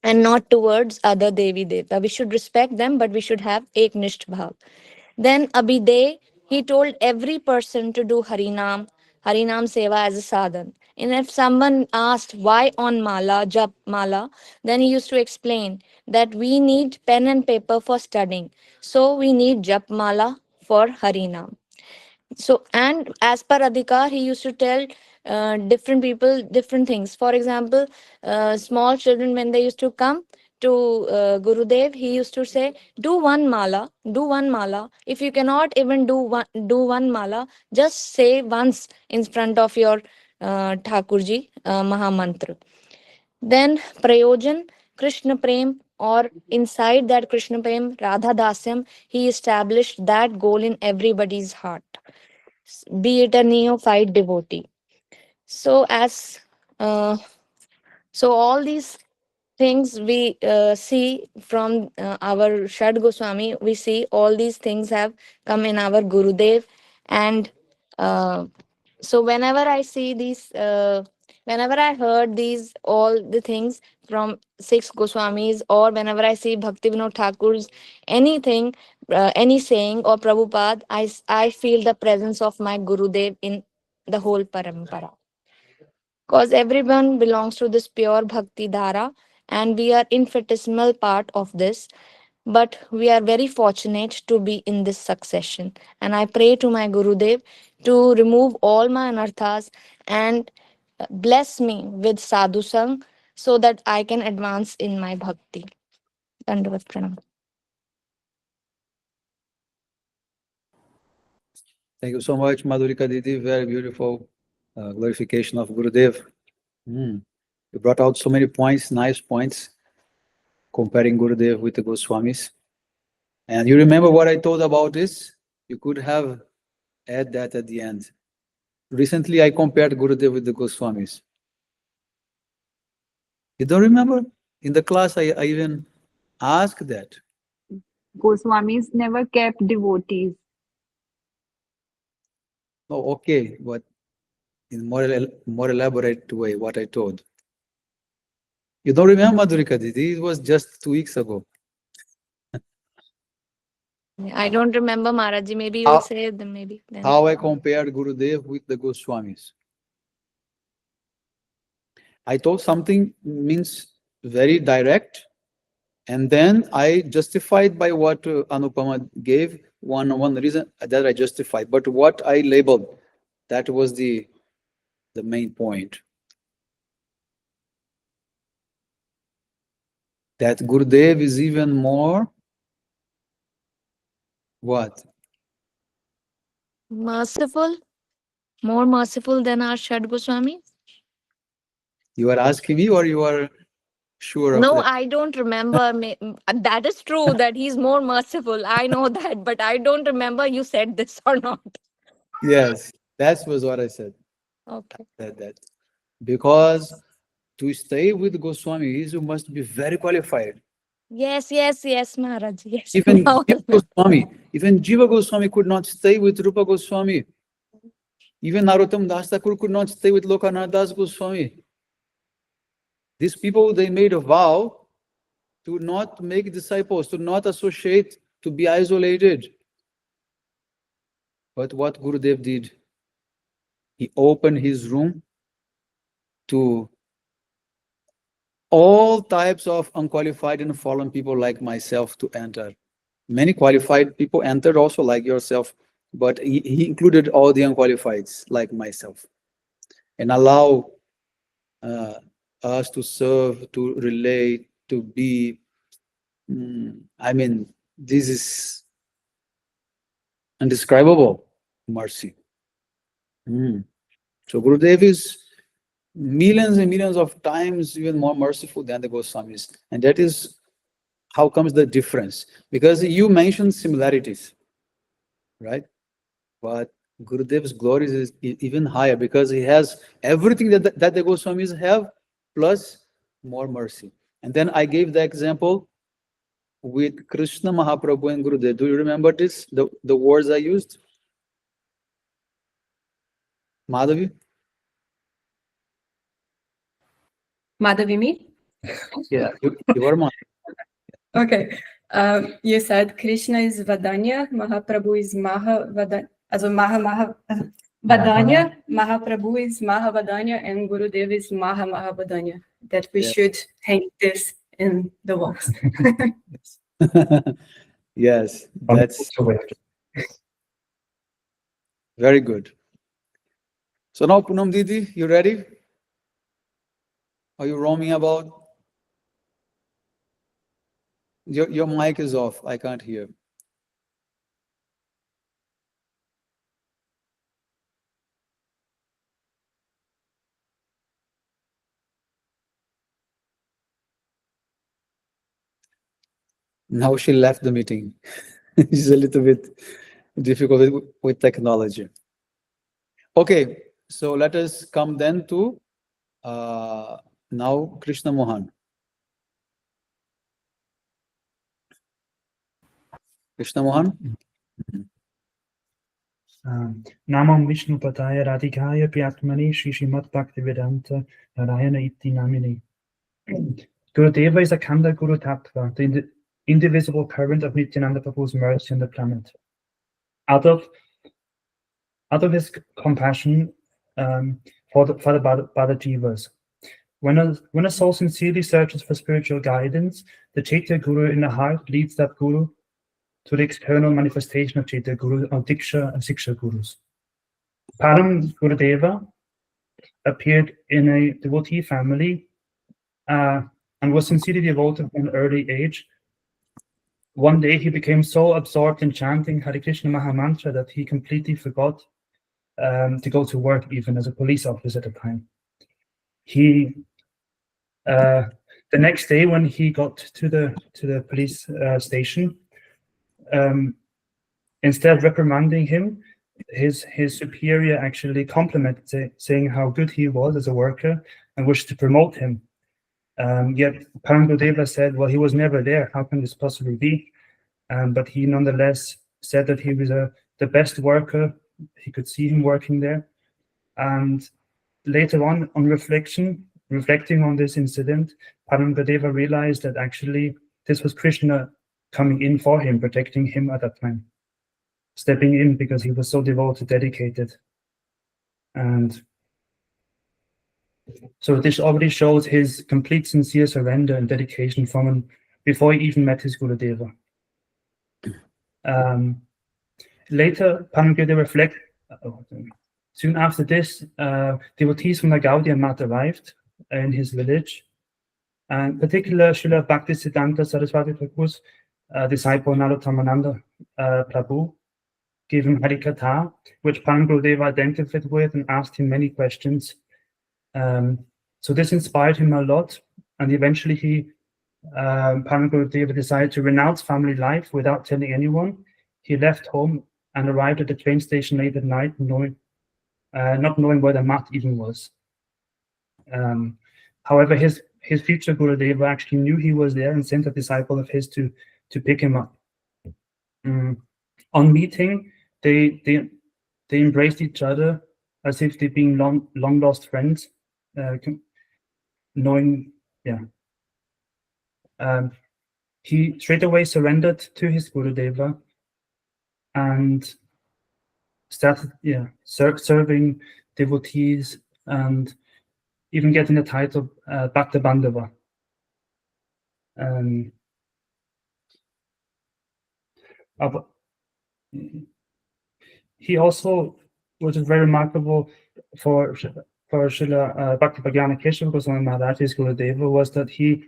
and not towards other Devi Devta. We should respect them, but we should have eknisht bhav. Then Abhiday, he told every person to do Harinam Seva as a sadhan. And if someone asked why on Mala, Jap Mala, then he used to explain that we need pen and paper for studying. So we need Jap Mala for Harinam. So, and as per Adhikar, he used to tell different people different things. For example, small children, when they used to come to Gurudev, he used to say, do one mala, do one mala. If you cannot even do one mala, just say once in front of your Thakurji Mahamantra. Then Prayojan, Krishna Prem, or inside that Krishna Prem, Radha Dasyam, he established that goal in everybody's heart, be it a neophyte devotee. So as uh, so all these things we see from our Shad Goswami, we see all these things have come in our Gurudev. And uh, so whenever I heard these all the things from six Goswamis, or whenever I see Bhakti Vinod Thakur's anything, any saying or Prabhupada, I feel the presence of my Gurudev in the whole parampara, because everyone belongs to this pure bhakti dhara and we are infinitesimal part of this, but we are very fortunate to be in this succession. And I pray to my Gurudev to remove all my anarthas and bless me with sadhu sang so that I can advance in my bhakti. Dandavat pranam.
Thank you so much, Madhurika Didi. Very beautiful glorification of Gurudev. You brought out so many points, nice points, comparing Gurudev with the Goswamis. And you remember what I told about this? You could have add that at the end. Recently, I compared Gurudev with the Goswamis. You don't remember? In the class, I even asked that.
Goswamis never kept devotees.
Oh, okay, but in more elaborate way, what I told. You don't remember, Madhurika Didi? It was just 2 weeks ago.
I don't remember, Maharaji. Maybe
How-
you'll say them, maybe then.
How I compared Gurudev with the Goswamis. I told something means very direct, and then I justified by what Anupama gave, one reason that I justified. But what I labeled, that was the main point. That Gurudev is even more what?
Merciful? More merciful than our Shad Goswami?
You are asking me, or you are sure of
No,
that?
I don't remember. That is true that he's more merciful. I know that, but I don't remember you said this or not.
Yes, that was what I said.
Okay.
That because to stay with Goswamis, you must be very qualified.
Yes, Maharaj. Yes.
Even
Now
Jiva Goswami, even Jiva Goswami could not stay with Rupa Goswami. Even Narottam Das Thakur could not stay with Lokanath Das Goswami. These people, they made a vow to not make disciples, to not associate, to be isolated. But what Gurudev did, he opened his room to all types of unqualified and fallen people like myself to enter. Many qualified people entered also like yourself, but he included all the unqualifieds like myself and allow us to serve, to relate, to be. I mean, this is indescribable mercy. So Gurudev is millions and millions of times even more merciful than the Goswamis. And that is how comes the difference. Because you mentioned similarities, right? But Gurudev's glory is even higher because he has everything that the Goswamis have, plus more mercy. And then I gave the example with Krishna Mahaprabhu and Gurudev. Do you remember this? The words I used? Madhavi?
Madhavi, me?
Yeah, you are mine.
Okay. You said Krishna is Vadanya, Mahaprabhu is Mahavadanya. Also Vadanya, Mahaprabhu is Mahavadanya, and Gurudev is Mahavadanya. That we
Yes.
should hang this in the walls.
Yes, that's very good. So now, Poonam Didi, you ready? Are you roaming about? Your mic is off. I can't hear. Now she left the meeting. She's a little bit difficult with technology. Okay, so let us come then to now Krishna Mohan. Krishna Mohan?
Namam Vishnu Pataya Radhikaya Pyatmani Shri Srimad Bhaktivedanta Narayana Iti Namini. Gurudeva is a Kanda Guru Tattva, the indivisible current of Nityananda Prabhu's mercy on the planet. Out of his compassion for the Bada Jivas. When a soul sincerely searches for spiritual guidance, the Chaitya Guru in the heart leads that Guru to the external manifestation of Chaitya Guru, or Diksha and Siksha Gurus. Param Gurudeva appeared in a devotee family and was sincerely devoted from an early age one day he became so absorbed in chanting Hare Krishna Mahamantra that he completely forgot to go to work, even as a police officer at the time. He the next day when he got to the police station, instead of reprimanding him, his superior actually complimented, saying how good he was as a worker and wished to promote him. Yet Parang Gurudeva said, well, he was never there. How can this possibly be? But he nonetheless said that he was the best worker. He could see him working there. And later on reflecting on this incident, Parang Gurudeva realized that actually this was Krishna coming in for him, protecting him at that time, stepping in because he was so devoted, dedicated. And so this already shows his complete sincere surrender and dedication from him before he even met his Gurudeva. Later, Parang Gurudeva soon after this, devotees from the Gaudiya Math arrived in his village, and particularly Srila Bhaktisiddhanta Saraswati Thakur's disciple Narottamananda Prabhu gave him Harikatha, which Parang Gurudeva identified with and asked him many questions. So this inspired him a lot, and eventually Parang Gurudeva decided to renounce family life without telling anyone. He left home and arrived at the train station late at night, not knowing where the mat even was. However, his future Gurudeva actually knew he was there and sent a disciple of his to pick him up. On meeting, they embraced each other as if they'd been long lost friends, he straight away surrendered to his Gurudeva and started serving devotees and even getting the title Bhakta Bandhava. He also, which is very remarkable for Srila Bhakti Bhagyan Keshava Goswami Maharaj's Gurudeva, was that he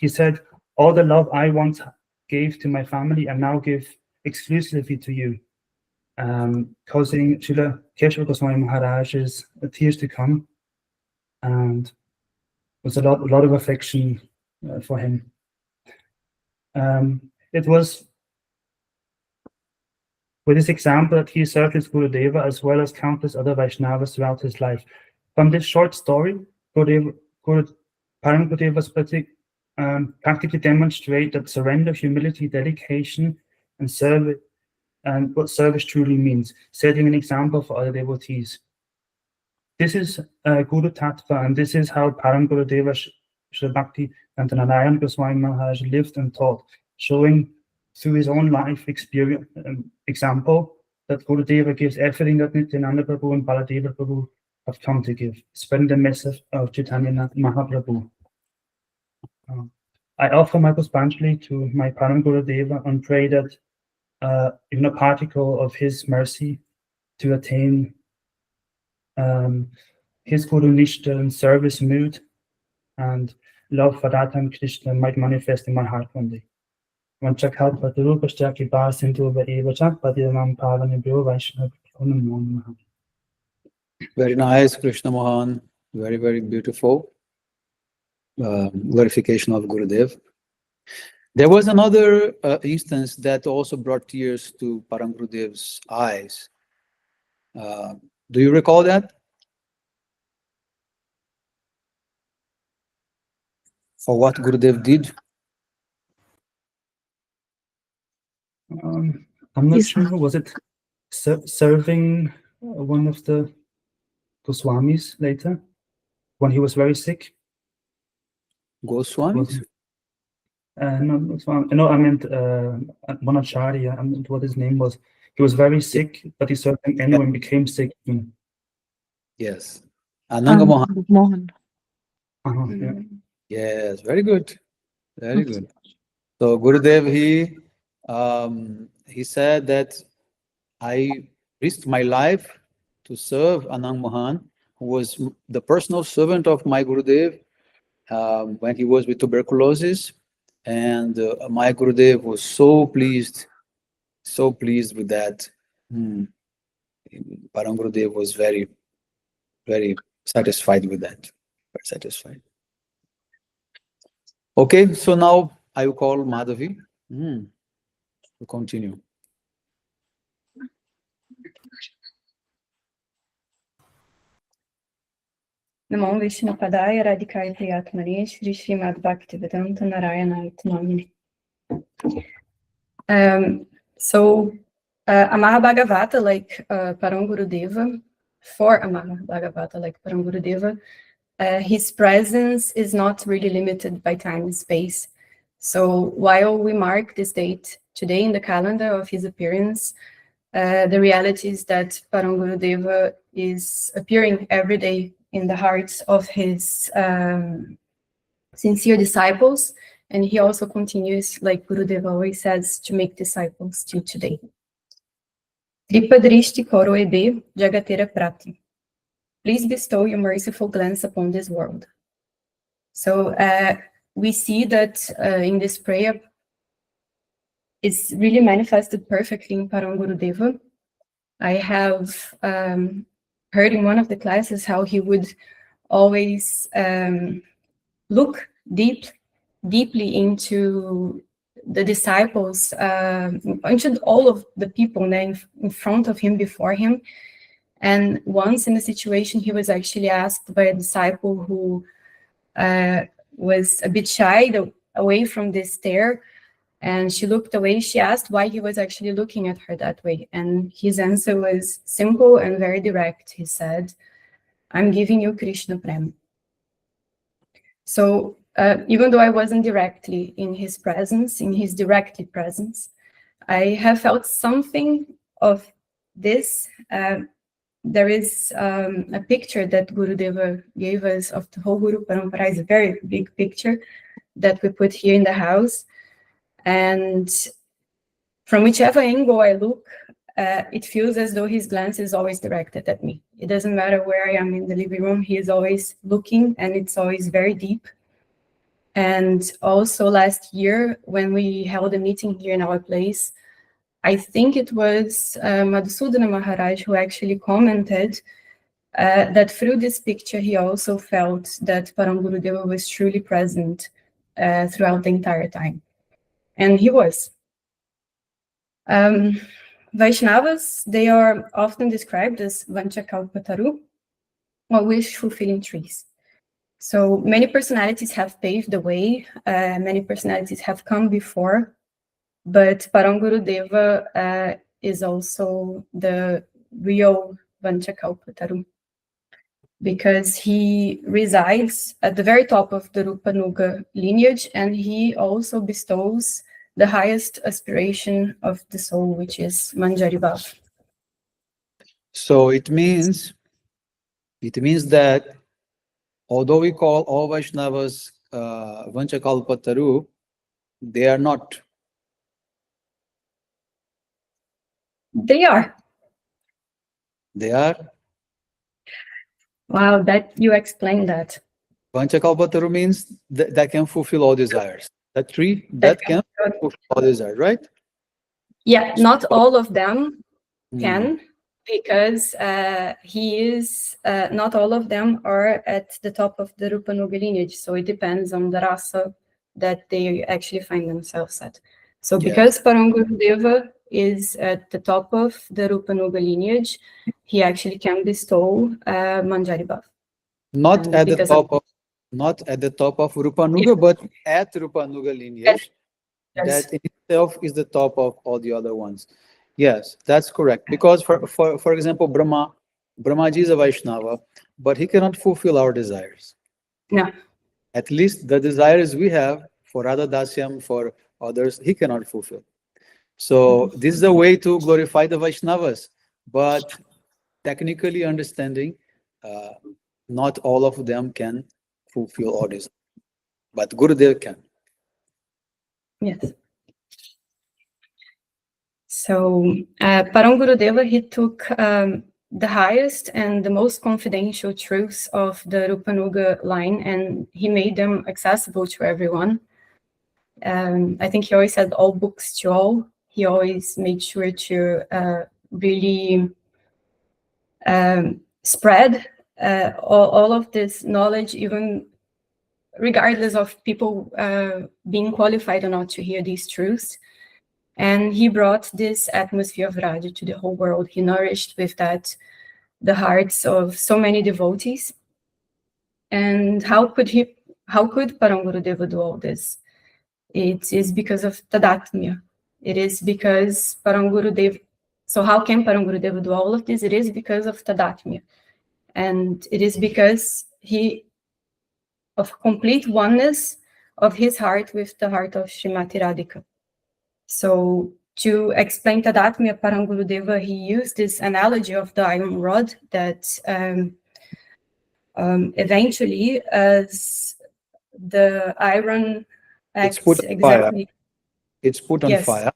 said, all the love I once gave to my family I now give exclusively to you, causing Srila Keshava Goswami Maharaj's tears to come, and was a lot of affection for him. It was with this example that he served his Gurudeva as well as countless other Vaishnavas throughout his life. From this short story, Parang Gurudeva's practically demonstrate that surrender, humility, dedication, and service, and what service truly means, setting an example for other devotees. This is Guru Tattva, and this is how Parang Gurudeva Sri Bhakti and Narayan Goswami Maharaj lived and taught, showing through his own life experience example that Gurudeva gives everything that Nityananda Prabhu and Baladeva Prabhu have come to give, spreading the message of Chaitanya Mahaprabhu. I offer my Puspanjali to my Param Gurudeva and pray that even a particle of his mercy to attain his Guru Nishta and service mood and love for Radha and Krishna might manifest in my heart one day. Very
nice, Krishna Mohan. Very, very beautiful glorification of Gurudev. There was another instance that also brought tears to Param Gurudev's eyes. Do you recall that? For what Gurudev did?
I'm not sure. Was it serving one of the Goswamis later when he was very sick?
Goswamis?
No, I meant one Acharya. I meant what his name was. He was very sick, but he served him anyway and became sick.
Yes. Ananga Mohan.
Yeah.
Yes, very good. Very good. So Gurudev, he said that I risked my life to serve Anang Mohan, who was the personal servant of my Gurudev when he was with tuberculosis. And my Gurudev was so pleased with that. Param Gurudev was very, very satisfied with that. Very satisfied. Okay, so now I will call Madhavi to continue.
Namo Vishnu Padaya Radhikaya Priyatmane Shri Srimad Bhaktivedanta Narayana Namini. So a Mahabhagavata like Param Gurudeva, for a Mahabhagavata like Param Gurudeva, his presence is not really limited by time and space. So while we mark this date today in the calendar of his appearance, the reality is that Param Gurudeva is appearing every day in the hearts of his sincere disciples, and he also continues, like Gurudeva always says, to make disciples till today. Kripadrishti koro ebe jagatera prati. Please bestow your merciful glance upon this world. So we see that in this prayer, it's really manifested perfectly in Param Gurudeva. I have heard in one of the classes how he would always look deeply into the disciples, into all of the people in front of him, before him. And once in a situation, he was actually asked by a disciple who was a bit shy away from this stare, and she looked away. She asked why he was actually looking at her that way. And his answer was simple and very direct. He said, "I'm giving you Krishna Prem." So even though I wasn't directly in his presence, in his directly presence, I have felt something of this. There is a picture that Gurudeva gave us of the whole Guru Parampara. It's a very big picture that we put here in the house. And from whichever angle I look, it feels as though his glance is always directed at me. It doesn't matter where I am in the living room, he is always looking, and it's always very deep. And also last year, when we held a meeting here in our place, I think it was Madhusudana Maharaj who actually commented that through this picture, he also felt that Param Gurudeva was truly present throughout the entire time. And he was. Vaishnavas, they are often described as Vanchakalpataru, or wish-fulfilling trees. So many personalities have paved the way, many personalities have come before, but Param Gurudeva is also the real Vanchakalpataru, because he resides at the very top of the Rupanuga lineage, and he also bestows the highest aspiration of the soul, which is Manjari Bhav.
So it means that although we call all Vaishnavas Vanchakalpataru, they are not.
They are.
They are.
Wow, that you explained that.
Vanchakalpataru means that can fulfill all desires. That tree that can fulfill all desires, right?
Yeah, not all of them can, because he is, not all of them are at the top of the Rupanuga lineage. So it depends on the rasa that they actually find themselves at. So because Param Gurudeva is at the top of the Rupanuga lineage, he actually can bestow Manjari Bhav.
Not at the top of Rupanuga, but at Rupanuga lineage.
Yes.
That in itself is the top of all the other ones. Yes, that's correct. Because for example, Brahmaji is a Vaishnava, but he cannot fulfill our desires.
No.
At least the desires we have for Radha Dasyam, for others, he cannot fulfill. So this is a way to glorify the Vaishnavas, but technically understanding, not all of them can fulfill all this, but Gurudev can.
Yes. So Param Gurudeva, he took the highest and the most confidential truths of the Rupanuga line, and he made them accessible to everyone. I think he always said all books to all. He always made sure to really spread all of this knowledge, even regardless of people being qualified or not to hear these truths. And he brought this atmosphere of Raja to the whole world. He nourished with that the hearts of so many devotees. And how could Param Gurudeva do all this? It is because of Tadatmya. It is because Param Gurudeva. So how can Param Gurudeva do all of this? It is because of Tadatmya. And it is because of complete oneness of his heart with the heart of Srimati Radhika. So to explain Tadatmya, Param Gurudeva, he used this analogy of the iron rod that eventually, as the iron acts
It's put on fire.
exactly.
It's put on
Yes.
fire.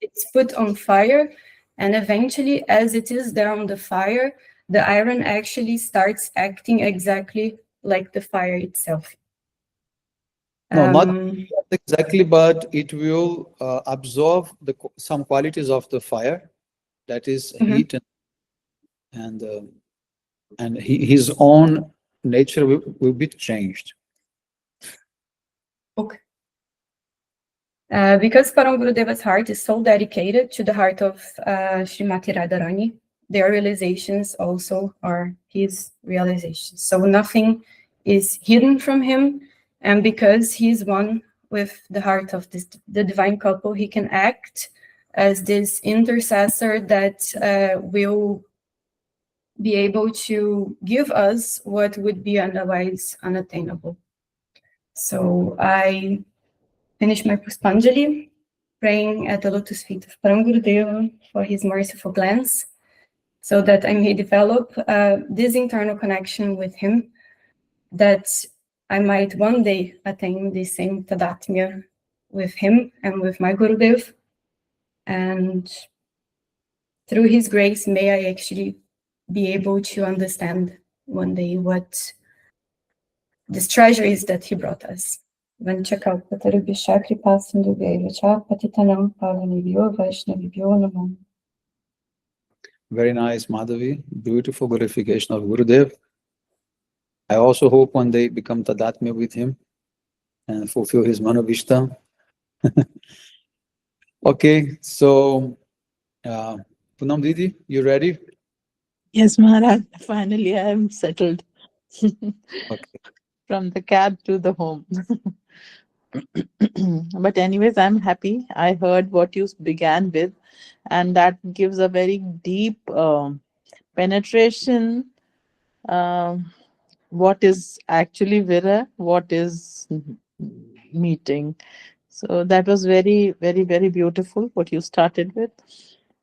It's put on fire, and eventually, as it is there on the fire, the iron actually starts acting exactly like the fire itself.
No, not exactly, but it will absorb some qualities of the fire, that is heat, and his own nature will be changed.
Okay. Because Param Gurudeva's heart is so dedicated to the heart of Srimati Radharani, their realizations also are his realizations. So nothing is hidden from him, and because he's one with the heart of the divine couple, he can act as this intercessor that will be able to give us what would be otherwise unattainable. So I finish my Puspanjali, praying at the lotus feet of Param Gurudeva for his merciful glance, so that I may develop this internal connection with him, that I might one day attain the same Tadatmya with him and with my Gurudev. And through his grace, may I actually be able to understand one day what this treasure is that he brought us. Vanchakalpatarubhishya kripasindhubhya patitanam pavanebhyo vaishnavibhyo namo.
Very nice, Madhavi. Beautiful glorification of Gurudev. I also hope one day become Tadatmya with him and fulfill his Manovishta. Okay, so Punam Didi, you ready?
Yes, Maharaj. Finally, I am settled.
Okay.
From the cab to the home. But anyways, I'm happy. I heard what you began with, and that gives a very deep penetration. What is actually Vira? What is meeting? So that was very, very, very beautiful what you started with,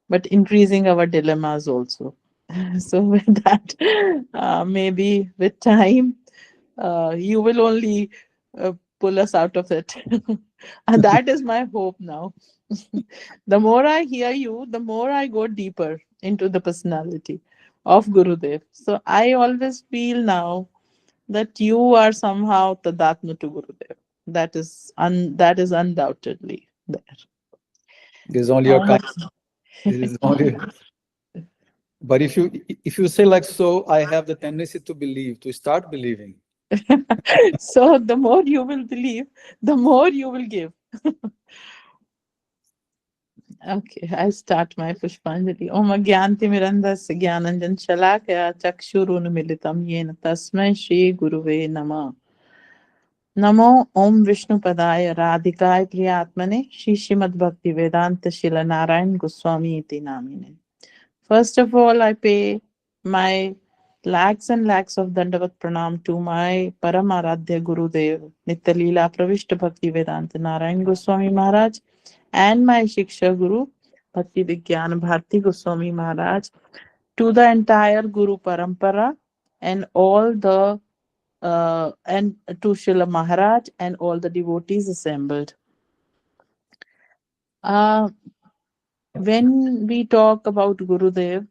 but increasing our dilemmas also. So with that, maybe with time, you will only pull us out of it. And that is my hope now. The more I hear you, the more I go deeper into the personality of Gurudev. So I always feel now that you are somehow Tadatma to Gurudev. That is undoubtedly there.
There's only your kind. There is only. But if you say like so, I have the tendency to believe, to start believing.
So the more you will believe, the more you will give. Okay, I start my Pushpanjali. Om Agyanti Mirandasya Gyananjan Shalakaya Chakshurunmilitam Yena Tasmai Shri Guruve Namah. Namo Om Vishnu Padaya Radhikaya Priyatmane Shri Srimad Bhakti Vedanta Shila Narayan Goswami Iti Namine. First of all, I pay my lakhs and lakhs of Dandavat Pranam to my Paramaradhya Gurudev Nityalila Pravishta Bhakti Vedanta Narayan Goswami Maharaj and my Shiksha Guru Bhakti Vigyan Bharti Goswami Maharaj, to the entire Guru Parampara and all the and to Srila Maharaj and all the devotees assembled. When we talk about Gurudev,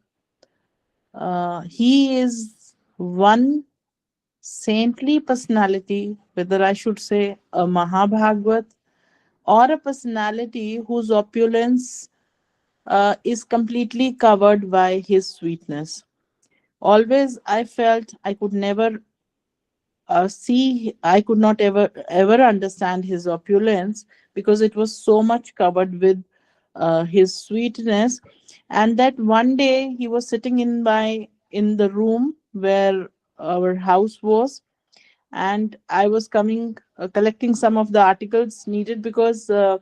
he is one saintly personality, whether I should say a Mahabhagavad or a personality whose opulence is completely covered by his sweetness. Always I felt I could never I could not ever understand his opulence because it was so much covered with his sweetness. And that one day he was sitting in the room where our house was, and I was coming collecting some of the articles needed because uh,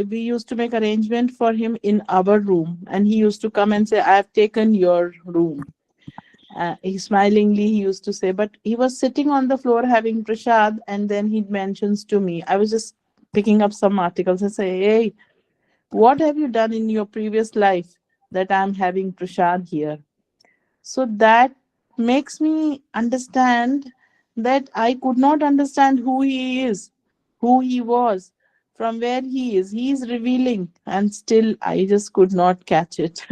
we used to make arrangement for him in our room, and he used to come and say, "I have taken your room." He smilingly he used to say, but he was sitting on the floor having prasad, and then he mentions to me. I was just picking up some articles and say, "Hey, what have you done in your previous life that I'm having prasad here?" So that makes me understand that I could not understand who he is, who he was, from where he is. He is revealing, and still I just could not catch it.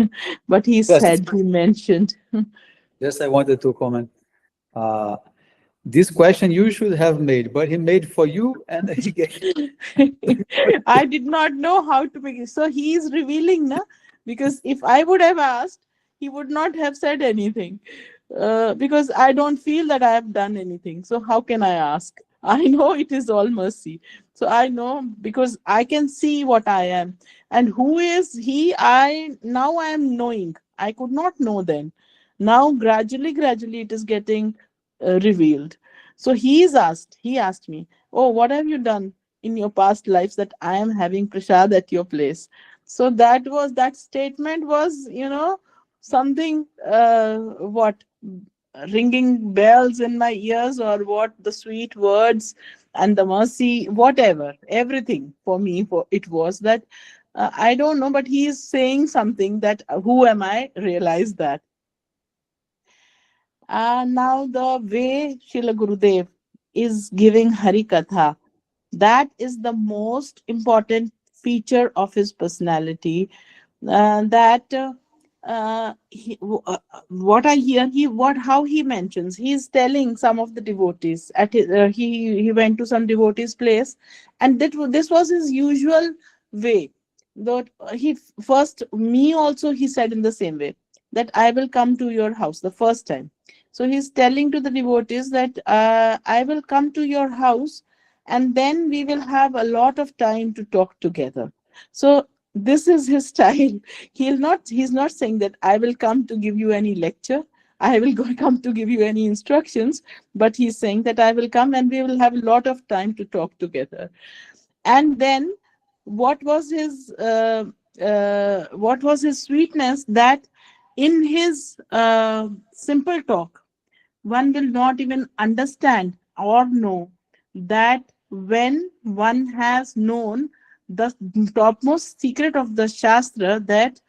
But he
Yes,
said, he mentioned.
yes, I wanted to comment. Uh, this question you should have made, but he made for you, and he gave.
I did not know how to make it. So he is revealing, na? Because if I would have asked, he would not have said anything. Because I don't feel that I have done anything. So how can I ask? I know it is all mercy. So I know because I can see what I am. And who is he? I am knowing. I could not know then. Now gradually it is getting revealed. So he asked me, "Oh, what have you done in your past lives that I am having prasad at your place?" So that statement was, something, what, ringing bells in my ears, or what, the sweet words and the mercy, whatever, everything for me, for it was that, I don't know, but he is saying something that, who am I, realize that. Now the way Srila Gurudev is giving Hari Katha, that is the most important feature of his personality. That what I hear, how he mentions, he is telling some of the devotees at his, he went to some devotees' place, and this was his usual way. That he first, me also, he said in the same way that I will come to your house the first time. So he's telling to the devotees that, I will come to your house, and then we will have a lot of time to talk together. So this is his style. He's not saying that I will come to give you any lecture, I will come to give you any instructions, but he's saying that I will come and we will have a lot of time to talk together. And then what was his sweetness, that in his simple talk, one will not even understand or know that when one has known the topmost secret of the Shastra, that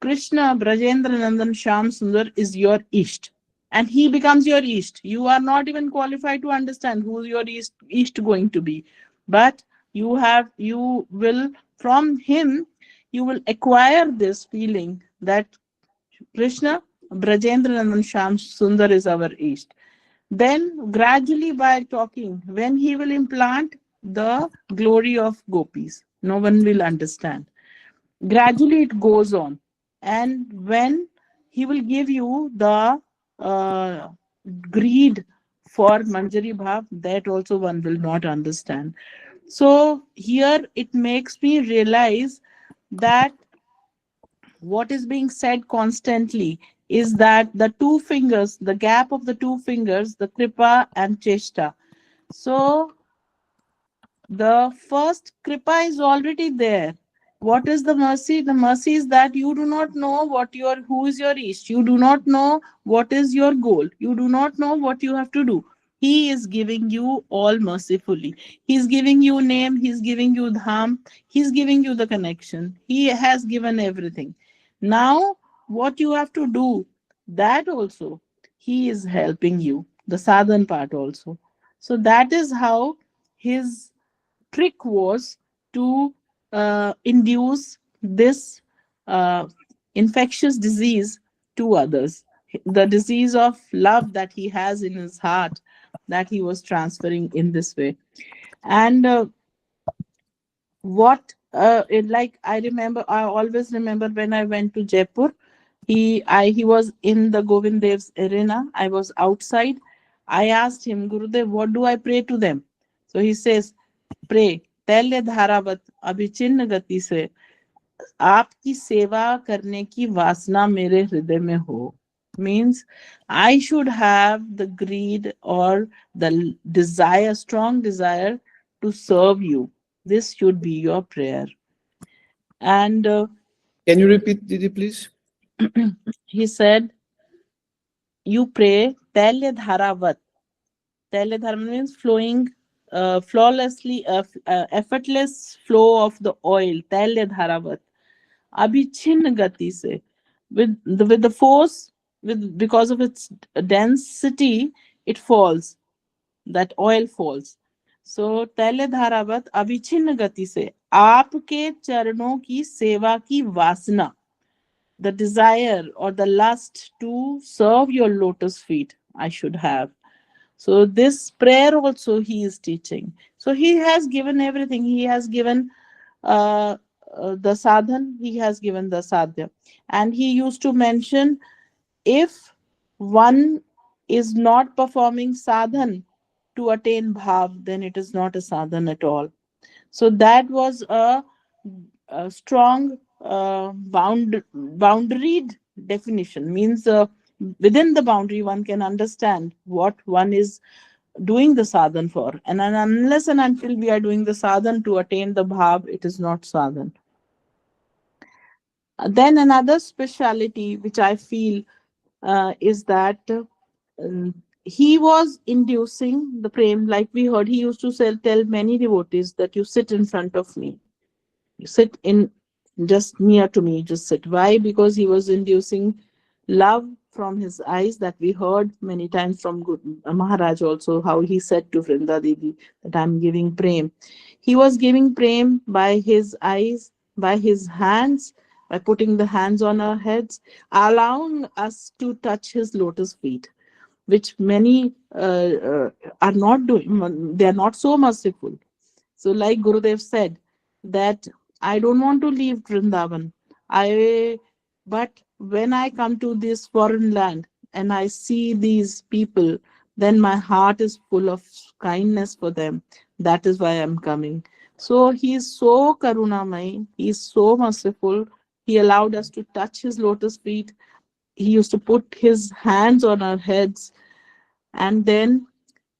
Krishna, Brajendra Nandan Shyam Sundar is your Isht. And he becomes your Isht. You are not even qualified to understand who your Isht going to be. But you will, from him, you will acquire this feeling that Krishna, Brajendra Nandan Shyam Sundar is our Isht. Then gradually by talking, when he will implant the glory of gopis, no one will understand. Gradually it goes on. And when he will give you the uh, greed for Manjari Bhav, that also one will not understand. So here it makes me realize that what is being said constantly is that the two fingers, the gap of the two fingers, the kripa and cheshta. So the first kripa is already there. What is the mercy? The mercy is that you do not know who is your Ish. You do not know what is your goal. You do not know what you have to do. He is giving you all mercifully. He's giving you name. He's giving you dham. He's giving you the connection. He has given everything. Now, what you have to do, that also, he is helping you. The sadhan part also. So that is how his trick was to induce this uh, infectious disease to others. The disease of love that he has in his heart, that he was transferring in this way. And like I always remember when I went to Jaipur, he was in the Govind Dev's arena. I was outside. I asked him, Gurudev, what do I pray to them? So he says, pray, तैल्य धारावत अभिचिन्न गति से आपकी सेवा करने की वासना मेरे हृदय में हो. Means I should have the greed or the desire, strong desire to serve you. This should be your prayer. And
Can you repeat, Didi, please?
he said, you pray Tailya Dharavat. Tailya Dharavat means flowing flawlessly, effortless flow of the oil. Tailya Dharavat. Abhichin gati se. With the force, because of its density, it falls. That oil falls. So तैले धारावत अभिचिन्न गति से आपके चरणों की सेवा की वासना, the desire or the lust to serve your lotus feet, I should have. So this prayer also he is teaching. So he has given everything. He has given the sadhan, he has given the sadhya. And he used to mention, if one is not performing sadhan to attain bhav, then it is not a sadhan at all. So that was a strong boundaried definition. Means within the boundary one can understand what one is doing the sadhan for. And unless and until we are doing the sadhan to attain the bhav, it is not sadhan. Then another speciality which I feel is that he was inducing the prem, like we heard. He used to tell many devotees that you sit in front of me, you sit in just near to me, just sit. Why? Because he was inducing love from his eyes, that we heard many times from Maharaj also, how he said to Vrinda Devi that I'm giving prem. He was giving prem by his eyes, by his hands, by putting the hands on our heads, allowing us to touch his lotus feet, which many are not doing. They are not so merciful. So like Gurudev said, that I don't want to leave Vrindavan. But when I come to this foreign land and I see these people, then my heart is full of kindness for them. That is why I'm coming. So he is so karunamai. He is so merciful. He allowed us to touch his lotus feet. He used to put his hands on our heads, and then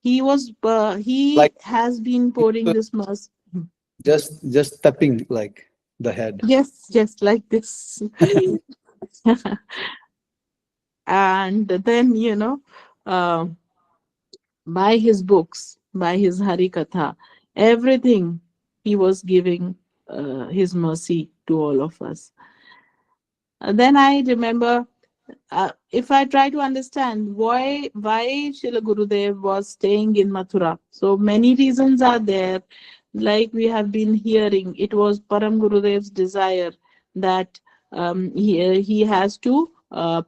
he
Like
has been pouring this mercy.
just tapping like the head.
Yes, like this. And then, uh, by his books, by his Hari Katha, everything, he was giving his mercy to all of us. Then I remember, if I try to understand why Srila Gurudev was staying in Mathura, so many reasons are there. Like we have been hearing, it was Param Gurudev's desire that he has to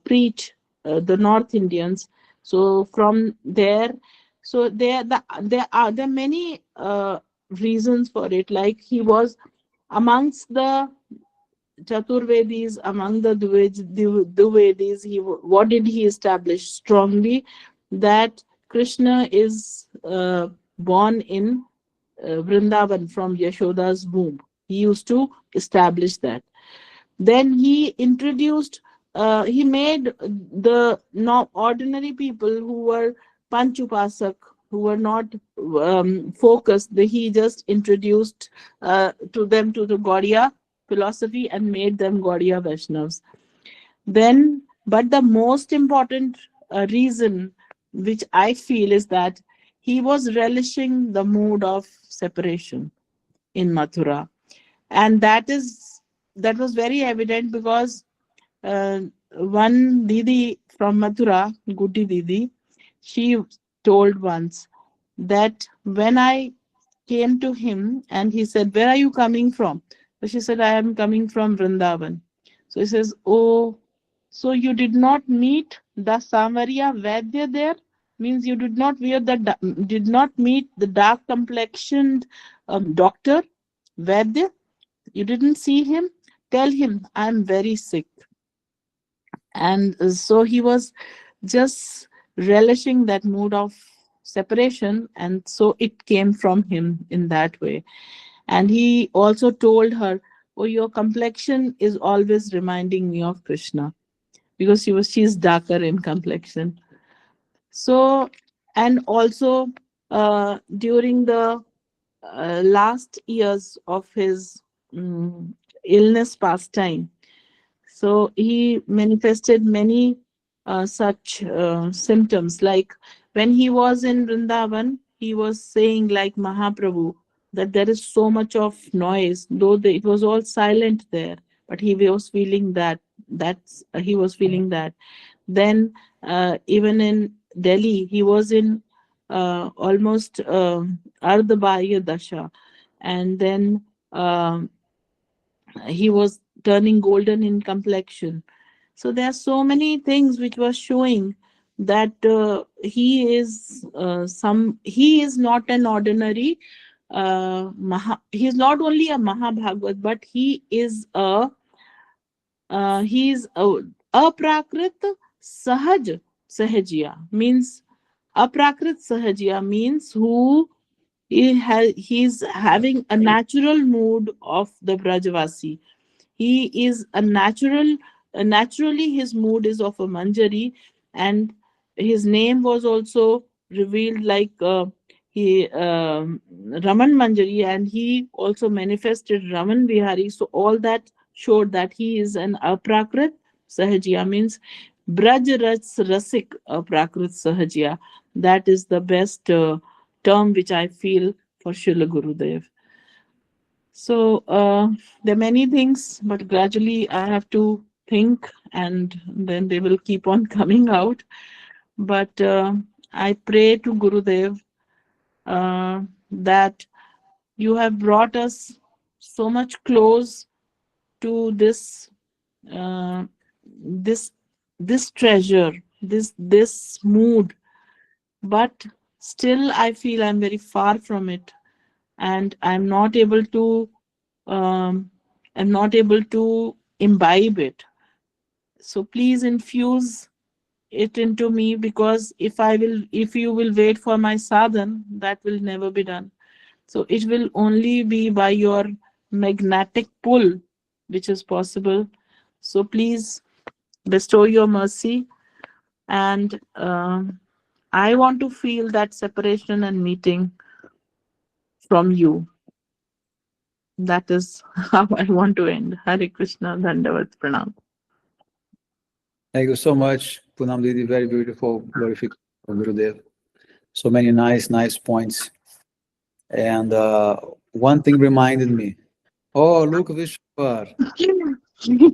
preach the North Indians. So from there, so there are many reasons for it. Like he was amongst the Chaturvedis, among the Dvivedis, what did he establish strongly? That Krishna is born in Vrindavan from Yashoda's womb. He used to establish that. Then he introduced, he made the ordinary people who were Panchupasak, who were not focused, he just introduced to them to the Gaudiya philosophy and made them Gaudiya Vaishnavas. Then, but the most important reason which I feel is that he was relishing the mood of separation in Mathura. And that was very evident because one Didi from Mathura, Gudi Didi, she told once that when I came to him and he said, where are you coming from? So she said, I am coming from Vrindavan. So he says, oh, so you did not meet the Samaria Vaidya there? Means you did not meet the dark complexioned doctor? Vaidya, you didn't see him? Tell him I'm very sick. And so he was just relishing that mood of separation, and so it came from him in that way. And he also told her, oh, your complexion is always reminding me of Krishna, because she's darker in complexion. So, and also during the last years of his mm, illness pastime, so he manifested many such symptoms. Like when he was in Vrindavan, he was saying, like Mahaprabhu, that there is so much of noise, though it was all silent there, but he was feeling that. He was feeling that. Then, even in Delhi, he was in almost Ardhabhaya Dasha, and then he was turning golden in complexion. So there are so many things which were showing that he is not an ordinary he is not only a Mahabhagavad, but he is a aprakrit sahaj sahajya, means aprakrit sahajya means who he's having a natural mood of the Brajavasi. He is a naturally his mood is of a Manjari, and his name was also revealed like he Raman Manjari, and he also manifested Raman Vihari. So all that showed that he is an aprakrit sahajya, means Braj Rasik aprakrit sahajya. That is the best term which I feel for Srila Gurudev. So there are many things, but gradually I have to think, and then they will keep on coming out. But I pray to Gurudev that you have brought us so much close to uh, this this treasure, this mood, but still I feel I'm very far from it, and um, I'm not able to imbibe it. So please infuse it into me, because if you will wait for my sadhan, that will never be done. So it will only be by your magnetic pull which is possible. So please bestow your mercy, and I want to feel that separation and meeting from you. That is how I want to end. Hare Krishna, Dandavat Pranam.
Thank you so much, Punam Didi. Very beautiful glorification of Gurudev. So many nice points. And one thing reminded me. Oh, look, Vishwar.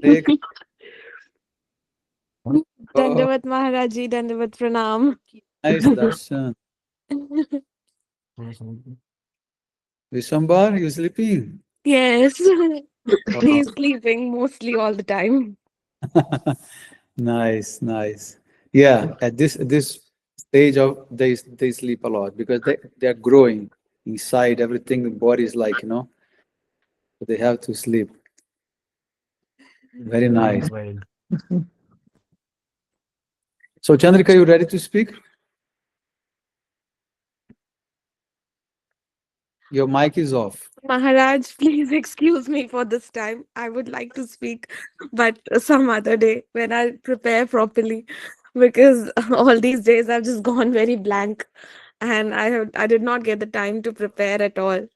Take, oh,
Dandavat Maharaji, Dandavat Pranam.
nice darshan. Vishwambar, you sleeping?
Yes,
Oh,
he's sleeping mostly all the time.
nice. Yeah, at this stage of they sleep a lot because they're growing inside everything. The body is like, so they have to sleep. Very nice. So Chandrika, you ready to speak? Your mic is off.
Maharaj, please excuse me for this time. I would like to speak, but some other day when I prepare properly, because all these days I've just gone very blank, and I did not get the time to prepare at all.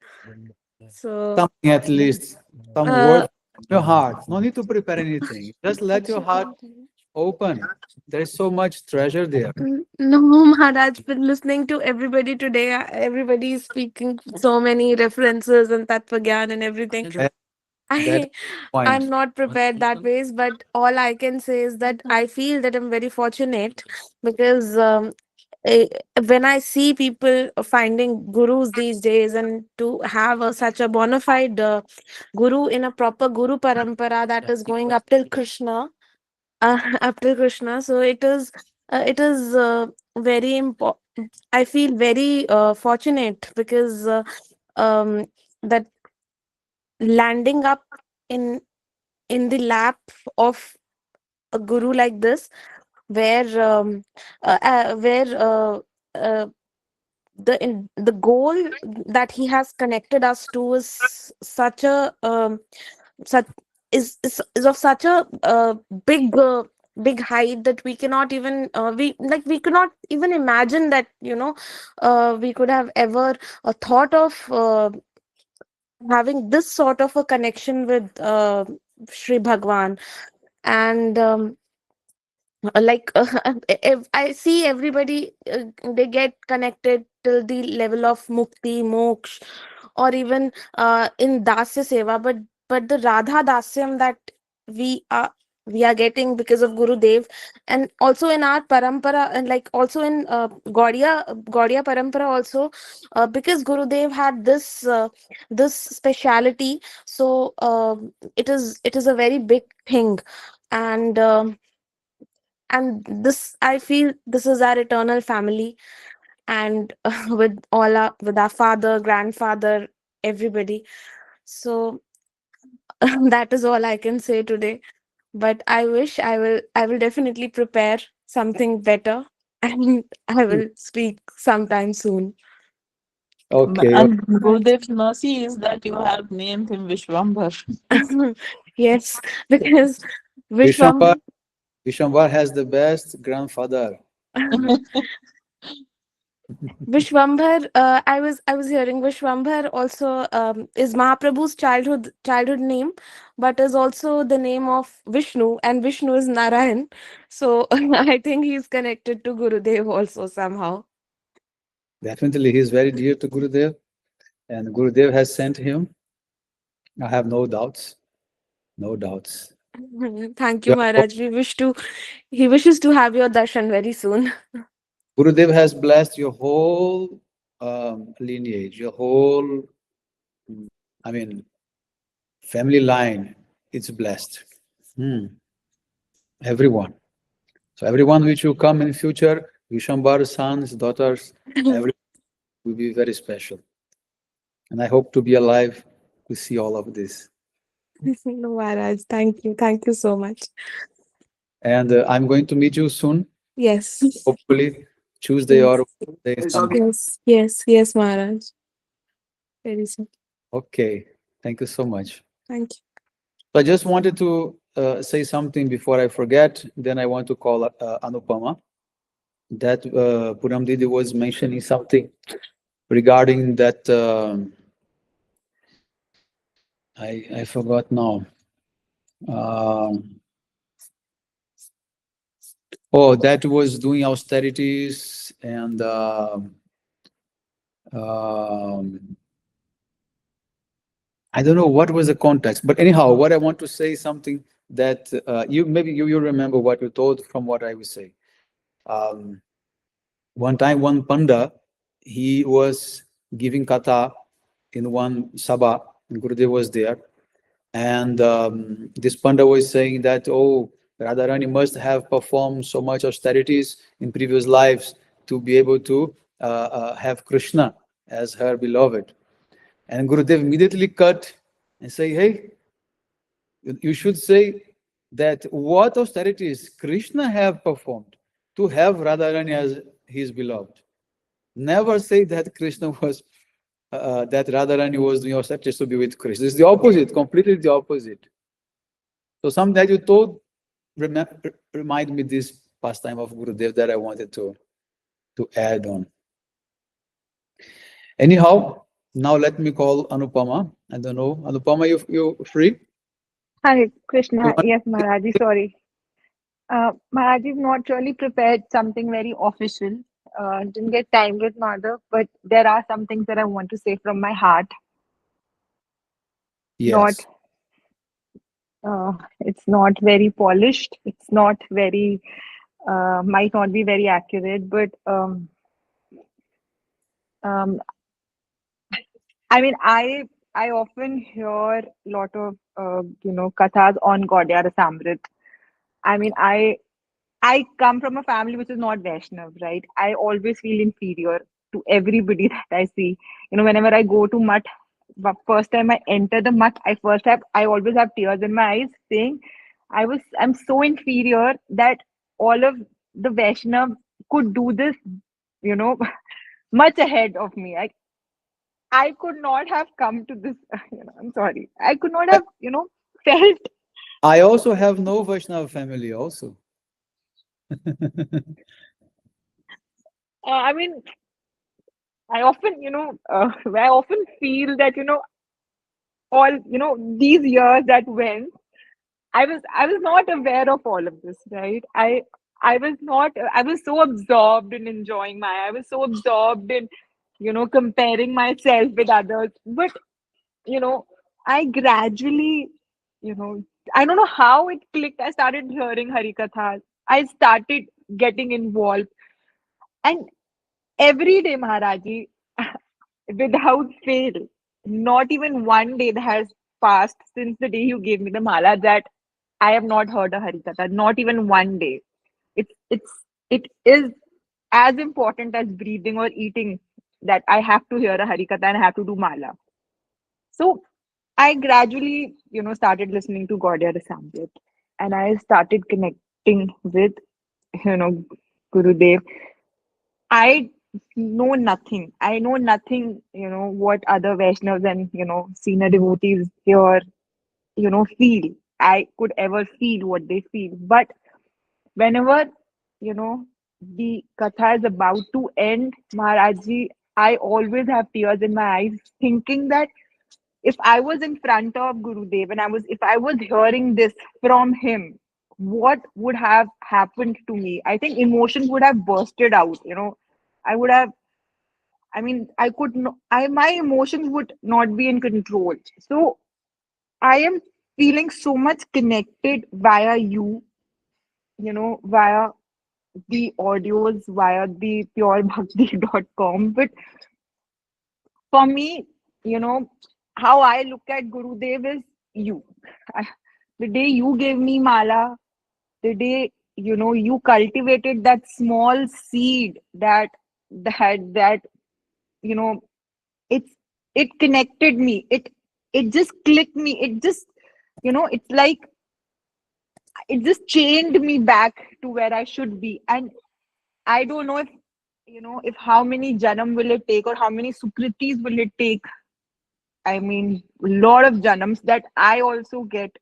So,
Something at least, some
uh,
word from your heart. No need to prepare anything. Just let your heart open. There's so much treasure there.
No, Maharaj, been listening to everybody today. Everybody is speaking so many references and Tattva Gyan and everything.
That, that
I
point.
I'm not prepared that ways, but all I can say is that I feel that I'm very fortunate because eh, when I see people finding gurus these days, and to have such a bona fide guru in a proper guru parampara that is going up till Krishna, up till Krishna. So it is very important. I feel very fortunate because um, that
landing up in the lap of a guru like this, where uh, the goal that he has connected us to is such a such is of such a big big height that we cannot even we could not even imagine that, we could have ever thought of having this sort of a connection with Shri Bhagwan. And if I see everybody, they get connected till the level of mukti, moksha, or even in dasya seva, but the radha dasyam that we are we are getting because of Gurudev, and also in our parampara, and like also in Gaudiya parampara also, because Gurudev had this speciality. So it is a very big thing. And this, I feel, this is our eternal family. And with our father, grandfather, everybody. So that is all I can say today. But I wish I will definitely prepare something better and I will speak sometime soon.
Okay,
And Gurudev's mercy is that you have named him Vishwambar.
Yes, because
Vishwambar,
Vishwam
Vishwambar has the best grandfather.
Vishwambhar, I was hearing Vishwambhar also is Mahaprabhu's childhood name, but is also the name of Vishnu, and Vishnu is Narayan. So I think he's connected to Gurudev also somehow.
Definitely, he is very dear to Gurudev, and Gurudev has sent him. I have no doubts. No doubts.
Thank you,
Your
Maharaj. He wishes to have your darshan very soon.
Gurudev has blessed your whole lineage, your whole, I mean, family line. It's blessed. Hmm. Everyone. So everyone which will come in future, Vishwambar's sons, daughters, everyone will be very special. And I hope to be alive to see all of this.
No, Maharaj, thank you so much.
And I'm going to meet you soon,
Yes,
hopefully Tuesday
yes,
or Wednesday somehow.
yes, Maharaj. Very soon.
Okay. Thank you so much.
Thank you.
So I just wanted to say something before I forget. Then I want to call Anupama. That Puram Didi was mentioning something regarding that. I forgot now. Um, that was doing austerities and um, I don't know what was the context, but anyhow, what I want to say something that you remember what you told from what I would say. Um, One time, one panda, he was giving kata in one sabha, and Gurudev was there, and this panda was saying that, oh, Radharani must have performed so much austerities in previous lives to be able to have Krishna as her beloved. And Gurudev immediately cut and say, hey, you should say that what austerities Krishna have performed to have Radharani as his beloved. Never say that Krishna was, that Radharani was doing austerities to be with Krishna. It's the opposite, completely the opposite. So something that you told remind me this pastime of Gurudev that I wanted to add on. Anyhow, now let me call Anupama. I don't know, Anupama, you free?
Hare
You
Krishna.
want-
Yes, Maharaji, sorry. Maharaji is not really prepared something very official. Didn't get time with mother, but there are some things that I want to say from my heart. Not,
Yes.
it's not very polished. It's not very, might not be very accurate, but um, I mean, I often hear a lot of kathas on Gaudiya Rasamrit. I mean, I come from a family which is not Vaishnav, right? I always feel inferior to everybody that I see. Whenever I go to mutt, first time I enter the mutt, I always have tears in my eyes, saying I'm so inferior that all of the Vaishnavas could do this, you know, much ahead of me. I could not have come to this. I'm sorry. I could not have, felt.
I also have no Vaishnava family also.
I mean, I often, I often feel that, all, these years that went, I was not aware of all of this, right? I was not. I was so absorbed in enjoying I was so absorbed in, comparing myself with others. But you know, I gradually, you know, I don't know how it clicked. I started hearing Harikathas. I started getting involved. And every day, Maharaji, without fail, not even one day that has passed since the day you gave me the mala that I have not heard a Harikatha. Not even one day. It is as important as breathing or eating that I have to hear a Harikatha and I have to do mala. So I gradually, started listening to Gaudiya Rasamrit and I started connecting with, you know, Gurudev. I know nothing. I know nothing, what other Vaishnavas and, senior devotees here, feel. I could ever feel what they feel. But whenever, you know, the katha is about to end, Maharaji, I always have tears in my eyes thinking that if I was in front of Gurudev and if I was hearing this from him, what would have happened to me? I think emotions would have bursted out. I would have. I mean, I could not. My emotions would not be in control. So I am feeling so much connected via you. Via the audios, via the purebhakti.com. But for me, how I look at Gurudev is you. The day you gave me mala, the day you cultivated that small seed that you know it's it connected me. It just clicked me. It just it's like it just chained me back to where I should be. And I don't know if how many janam will it take or how many sukritis will it take. I mean, a lot of janams that I also get,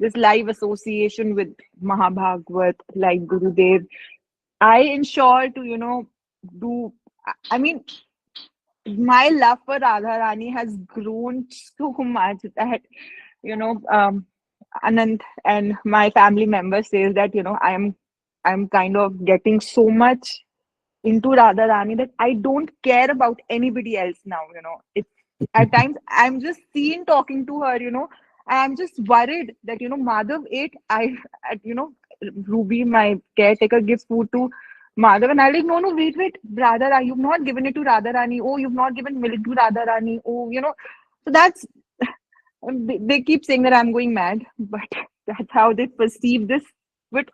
this live association with Mahabhagavad, like Gurudev. I ensure to, do, I mean, my love for Radha Rani has grown so much that, Anand and my family members says that, I'm kind of getting so much into Radha Rani that I don't care about anybody else now. It's at times I'm just seen talking to her. I'm just worried that Madhav ate. Ruby, my caretaker, gives food to Madhav, and I'm like, no, wait, Radha Rani, you've not given it to Radha Rani. Oh, you've not given milk to Radha Rani. Oh, so that's they keep saying that I'm going mad, but that's how they perceive this. But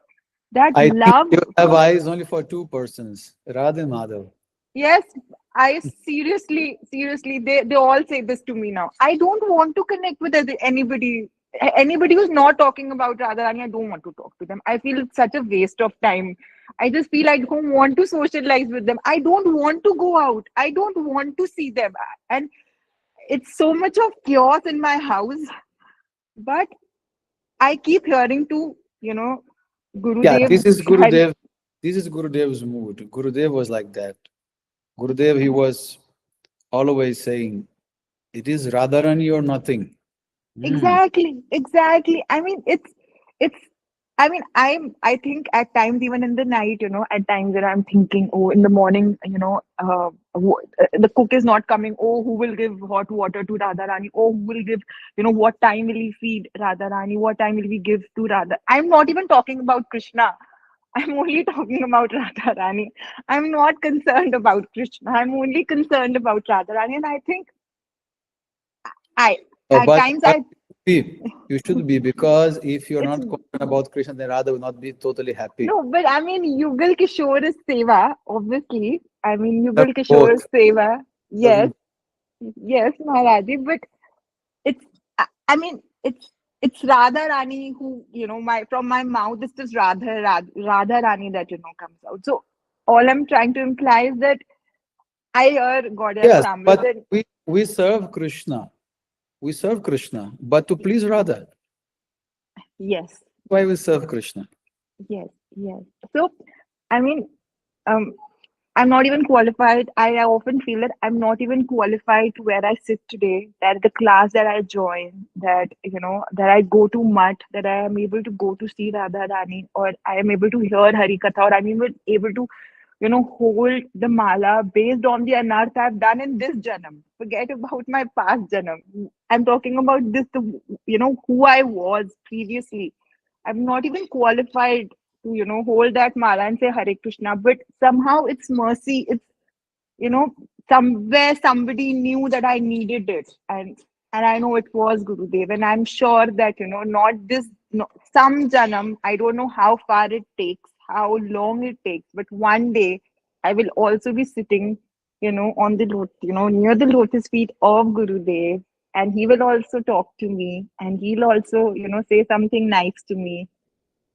that
I think
love.
you have eyes only for two persons, Radha and Madhav.
Yes, I seriously, they all say this to me now. I don't want to connect with anybody who's not talking about Radharani. I don't want to talk to them. I feel it's such a waste of time. I just feel I don't want to socialize with them. I don't want to go out. I don't want to see them. And it's so much of chaos in my house. But I keep hearing to,
Yeah,
Gurudev.
this is Gurudev's mood. Gurudev was like that. Gurudev, he was always saying, it is Radharani or nothing.
Exactly. I mean, it's. I mean, I think at times, even in the night, at times that I'm thinking, oh, in the morning, the cook is not coming. Oh, who will give hot water to Radharani? Oh, who will give, what time will he feed Radharani? What time will we give to Radha? I'm not even talking about Krishna. I'm only talking about Radharani. I'm not concerned about Krishna. I'm only concerned about Radharani. And I think I, at
But
times, I.
you should be, because if you're
It's
not concerned about Krishna, then Radha will not be totally happy.
no, but I mean, Yugal Kishore is Seva, obviously. I mean,
That's
Yugal Kishore is
both.
Seva. Yes,
Doesn't
Yes, Maharaji, but it's I mean it's Radha Rani who, my from my mouth it's just Radha Rani that comes out. So all I'm trying to imply is that I hear Goddess
Yes, but
Samrit and
we serve Krishna. We serve Krishna, but to please Radha.
yes,
Why we serve Krishna?
yes, yes. So I mean, um, I'm not even qualified. I often feel that I'm not even qualified to where I sit today. That the class that I join, that that I go to Mutt, that I am able to go to see Radha Rani, or I am able to hear Hari Katha, or I'm even able to, hold the mala based on the anarth I've done in this janam. Forget about my past janam. I'm talking about this, who I was previously. I'm not even qualified to hold that mala and say Hare Krishna, but somehow it's mercy. It's you know somewhere somebody knew that I needed it, and I know it was Gurudev, and I'm sure that not this, no, some janam, I don't know how far it takes, how long it takes, but one day I will also be sitting on the near the lotus feet of Gurudev, and he will also talk to me, and he'll also say something nice to me,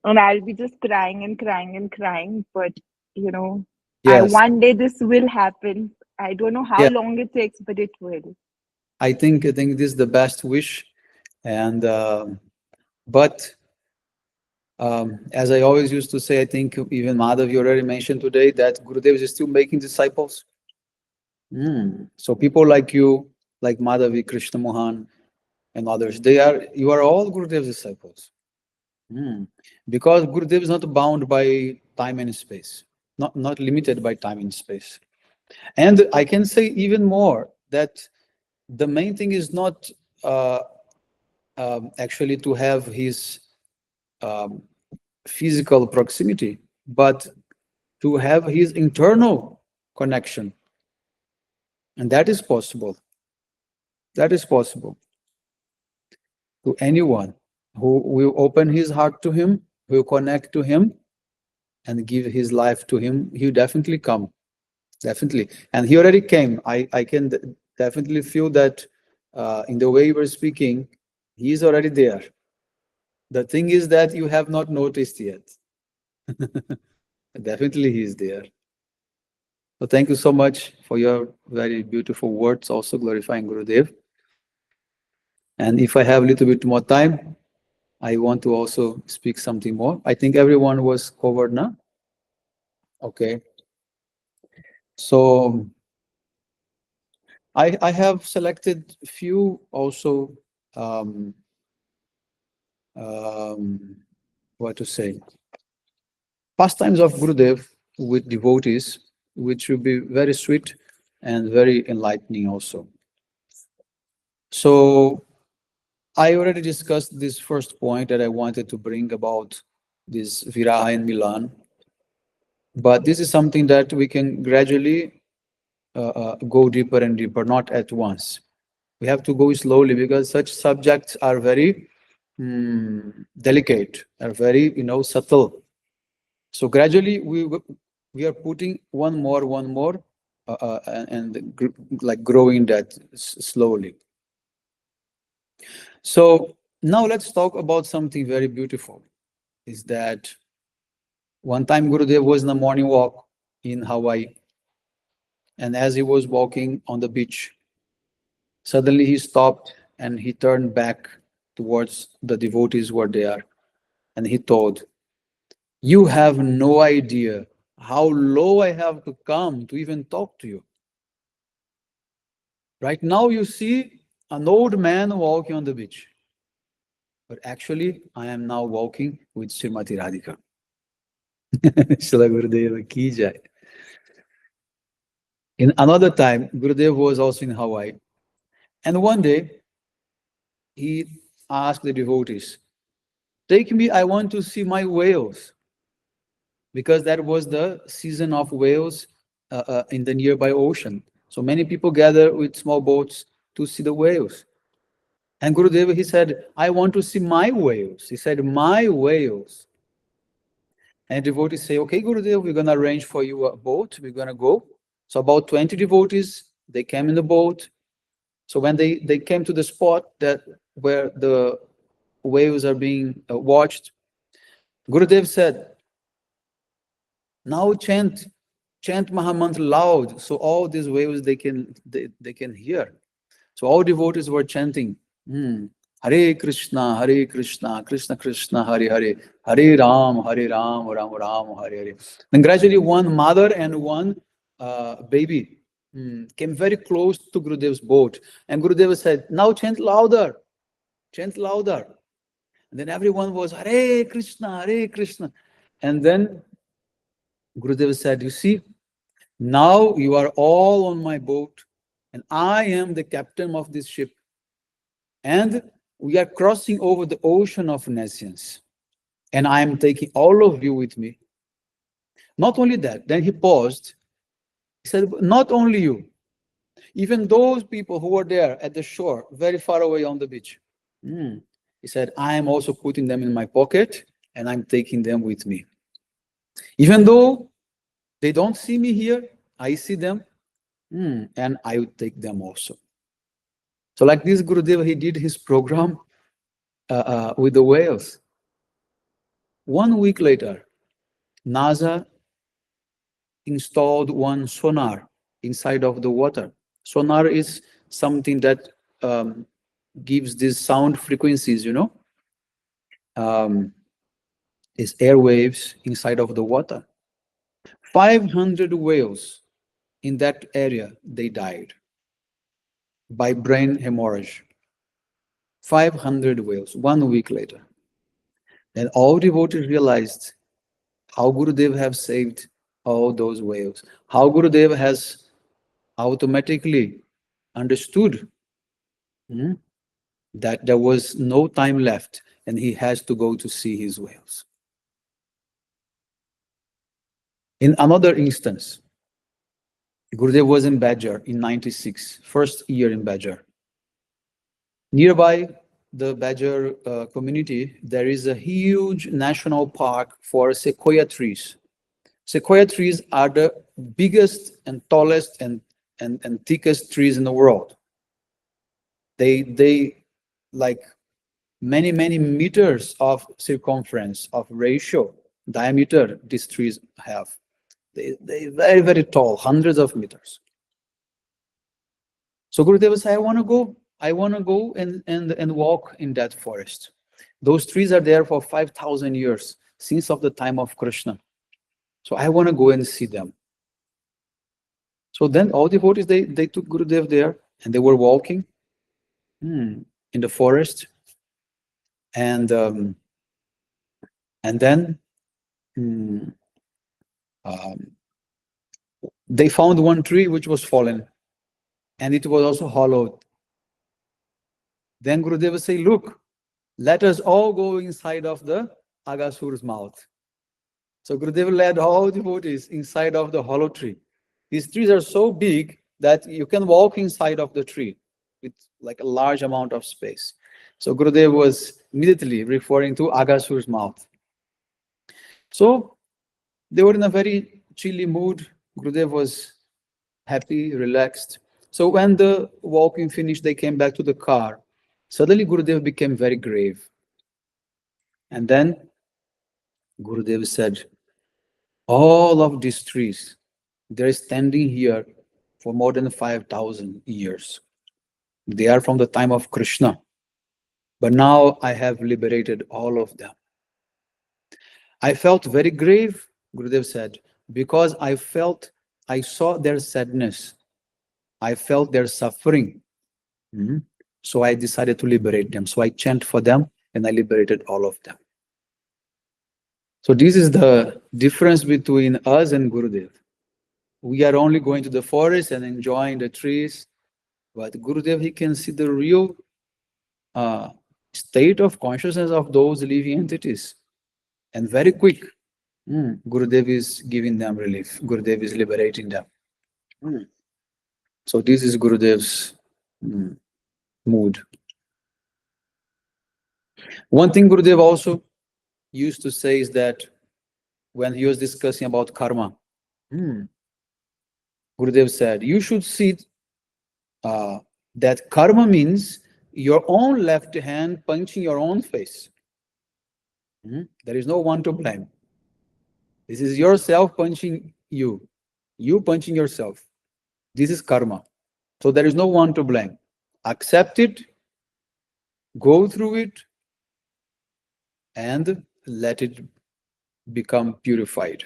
and I'll be just crying and crying and crying. But you know, I
Yes,
one day this will happen. I don't know how
yes.
long it takes, but it will.
I think this is the best wish, and but as I always used to say, I think even Madhav, you already mentioned today that Gurudev is still making disciples. So people like you, like Madhavi, Krishna Mohan, and others, you are all Gurudev's disciples. Hmm. Because Gurudev is not bound by time and space, not limited by time and space. And I can say even more that the main thing is not uh, actually to have his um, physical proximity, but to have his internal connection. And that is possible. That is possible to anyone who will open his heart to him, will connect to him, and give his life to him. He'll definitely come. Definitely. And he already came. I can definitely feel that in the way you were speaking, he's already there. The thing is that you have not noticed yet. Definitely he is there. So thank you so much for your very beautiful words, also glorifying Gurudev. And if I have a little bit more time, I want to also speak something more. I think everyone was covered now. Okay. So I have selected few also um, um, what to say, pastimes of Gurudev with devotees, which will be very sweet and very enlightening also. So I already discussed this first point that I wanted to bring about this Viraha and Milan, but this is something that we can gradually go deeper and deeper, not at once. We have to go slowly because such subjects are very delicate, are very subtle. So gradually we are putting one more, and like growing that slowly. So now let's talk about something very beautiful. Is that one time Gurudev was in a morning walk in Hawaii, and as he was walking on the beach, suddenly he stopped and he turned back towards the devotees who were there, and he told, "You have no idea how low I have to come to even talk to you. Right now, you see an old man walking on the beach, but actually, I am now walking with Srimati Radhika." Shila Gurudeva ki jai. In another time, Gurudev was also in Hawaii, and one day he asked the devotees, "Take me, I want to see my whales," because that was the season of whales in the nearby ocean. So many people gather with small boats to see the whales. And Gurudeva, he said, "I want to see my whales." He said, "My whales." And devotees say, "Okay, Gurudev, we're going to arrange for you a boat. We're going to go." So about 20 devotees, they came in the boat. So when they came to the spot where the whales are being watched, Gurudev said, now chant Mahamantra loud, so all these whales they can hear. So all devotees were chanting, Hare Krishna, Krishna Krishna, Hare Hare, Hare Ram, Ram Ram, Hare Hare. Then gradually one mother and one baby came very close to Gurudev's boat. And Gurudeva said, now chant louder, chant louder. And then everyone was, Hare Krishna, Hare Krishna. And then Gurudeva said, you see, now you are all on my boat, and I am the captain of this ship. And we are crossing over the ocean of nescience. And I am taking all of you with me. Not only that, then he paused. He said, not only you, even those people who were there at the shore, very far away on the beach. He said, I am also putting them in my pocket, and I'm taking them with me. Even though they don't see me here, I see them, and I would take them also. So like this, Gurudeva, he did his program with the whales. 1 week later, NASA installed one sonar inside of the water. Sonar is something that gives these sound frequencies, It's airwaves inside of the water. 500 whales in that area, they died by brain hemorrhage. 500 whales, 1 week later. Then all devotees realized how Gurudev have saved all those whales, how Gurudev has automatically understood that there was no time left and he has to go to see his whales. In another instance, Gurudev was in Badger in 96, first year in Badger. Nearby the Badger community, there is a huge national park for sequoia trees. Sequoia trees are the biggest and tallest and thickest trees in the world. They like many meters of circumference, of ratio, diameter these trees have. They very tall, hundreds of meters. So Gurudeva said, I want to go and walk in that forest. Those trees are there for 5,000 years, since of the time of Krishna. So I want to go and see them. So then all devotees, they took Gurudev there, and they were walking in the forest. And then they found one tree which was fallen, and it was also hollowed. Then Gurudeva said, look, let us all go inside of the Agasur's mouth. So Gurudeva led all devotees inside of the hollow tree. These trees are so big that you can walk inside of the tree with like a large amount of space. So Gurudeva was immediately referring to Agasur's mouth. So they were in a very chilly mood. Gurudev was happy, relaxed. So when the walking finished, they came back to the car. Suddenly Gurudev became very grave. And then Gurudev said, all of these trees, they're standing here for more than 5,000 years. They are from the time of Krishna. But now I have liberated all of them. I felt very grave, Gurudev said, because I saw their sadness. I felt their suffering. So I decided to liberate them. So I chant for them and I liberated all of them. So this is the difference between us and Gurudev. We are only going to the forest and enjoying the trees. But Gurudev, he can see the real state of consciousness of those living entities. And very quick, Gurudev is giving them relief. Gurudev is liberating them. So this is Gurudev's mood. One thing Gurudev also used to say is that when he was discussing about karma, Gurudev said, you should see That karma means your own left hand punching your own face. There is no one to blame. This is yourself punching you, you punching yourself. This is karma. So there is no one to blame. Accept it, go through it, and let it become purified.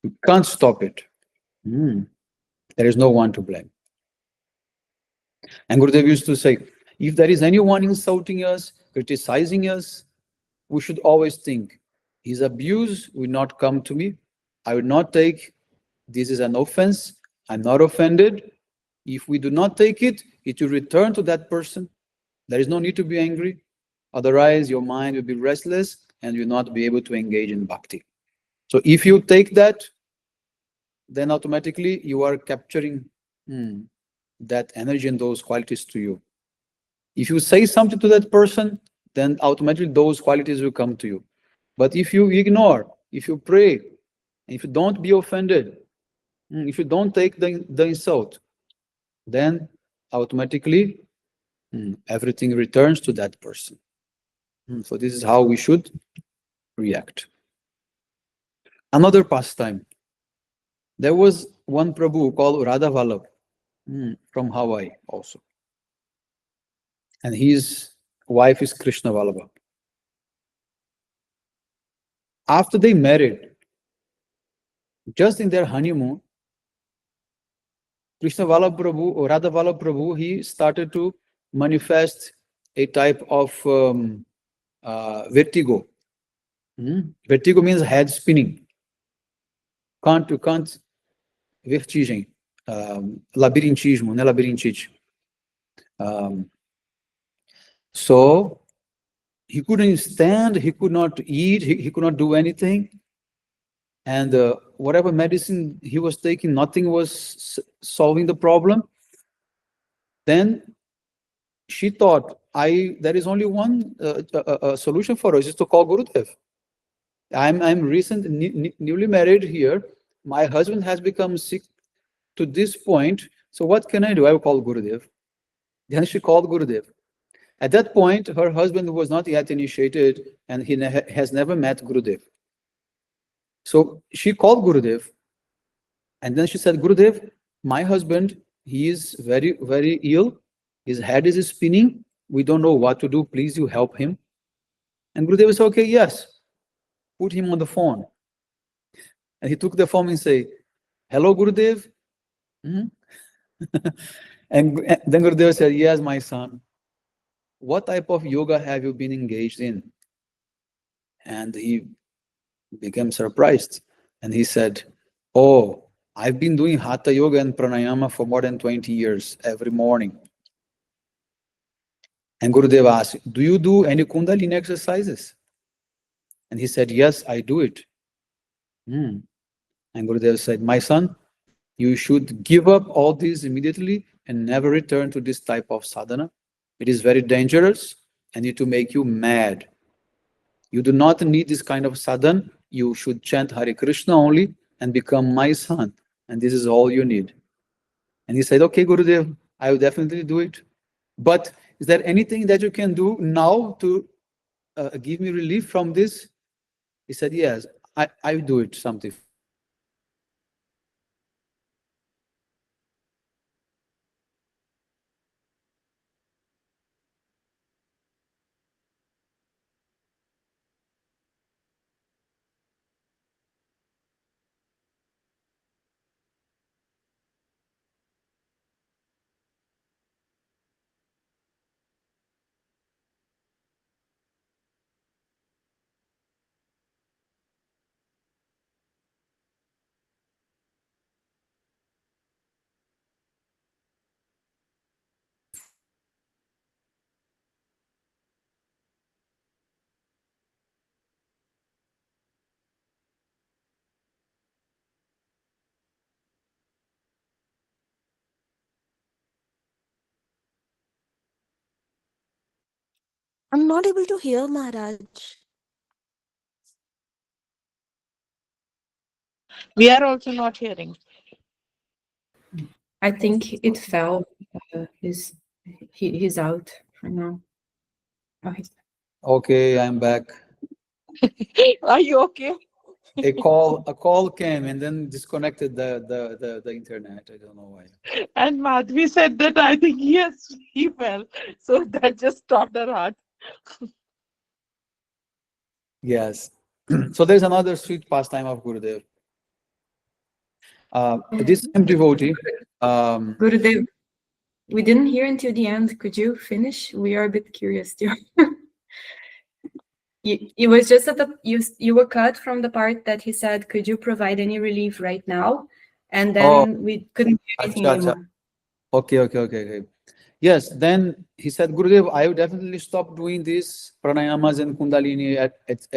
You can't stop it. There is no one to blame. And Gurudev used to say, if there is anyone insulting us, criticizing us, we should always think, his abuse will not come to me. I will not take, this is an offense. I'm not offended. If we do not take it, it will return to that person. There is no need to be angry. Otherwise, your mind will be restless and you will not be able to engage in bhakti. So if you take that, then automatically you are capturing that energy and those qualities to you. If you say something to that person, then automatically those qualities will come to you. But if you ignore, if you pray, if you don't be offended, if you don't take the insult, then automatically everything returns to that person. So this is how we should react. Another pastime. There was one Prabhu called Radha Vallabh from Hawaii also. And his wife is Krishna Vallabha. After they married, just in their honeymoon, Krishna Vallabh Prabhu, or Radha Vallabh Prabhu, he started to manifest a type of vertigo. Vertigo means head spinning. You can't, vertigem, labirintismo, né? Labirintite. So he couldn't stand, he could not eat, he could not do anything. And whatever medicine he was taking, nothing was solving the problem. Then she thought, there is only one solution for us, is to call Gurudev. I'm newly married here. My husband has become sick to this point. So what can I do? I will call Gurudev. Then she called Gurudev. At that point, her husband was not yet initiated and he has never met Gurudev. So she called Gurudev and then she said, Gurudev, my husband, he is very, very ill. His head is spinning. We don't know what to do. Please, you help him. And Gurudev said, okay, yes. Put him on the phone. And he took the phone and said, hello, Gurudev. And then Gurudev said, yes, my son. What type of yoga have you been engaged in? And he became surprised. And he said, oh, I've been doing Hatha Yoga and Pranayama for more than 20 years, every morning. And Gurudev asked, do you do any Kundalini exercises? And he said, yes, I do it. And Gurudev said, my son, you should give up all this immediately and never return to this type of sadhana. It is very dangerous and it will make you mad. You do not need this kind of sadhana. You should chant Hare Krishna only and become my son. And this is all you need. And he said, okay, Gurudev, I will definitely do it. But is there anything that you can do now to give me relief from this? He said, yes, I will do it, something.
I'm not able to hear Maharaj.
We are also not hearing.
I think it fell, his He's out for now. Oh,
Okay, I'm back.
Are you okay?
A call came and then disconnected the internet. I don't know why.
And Madhvi said that I think yes, he fell. So that just stopped her heart.
Yes. So there's another sweet pastime of Gurudev. This same devotee,
Gurudev, we didn't hear until the end. Could you finish? We are a bit curious still. It was just that you were cut from the part that he said, "Could you provide any relief right now?" And then we couldn't hear anything
acha, acha.
anymore.
Okay. Yes, then he said, Gurudev, I will definitely stop doing these pranayamas and kundalini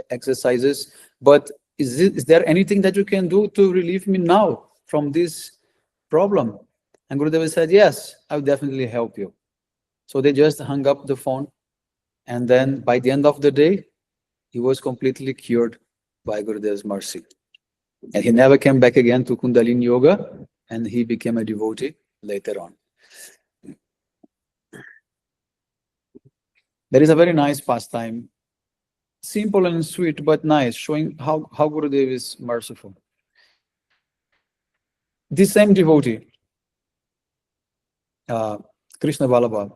exercises, but is there anything that you can do to relieve me now from this problem? And Gurudeva said, yes, I will definitely help you. So they just hung up the phone, and then by the end of the day, he was completely cured by Gurudev's mercy. And he never came back again to Kundalini Yoga, and he became a devotee later on. There is a very nice pastime, simple and sweet, but nice, showing how Gurudev is merciful. This same devotee, Krishna Vallabha,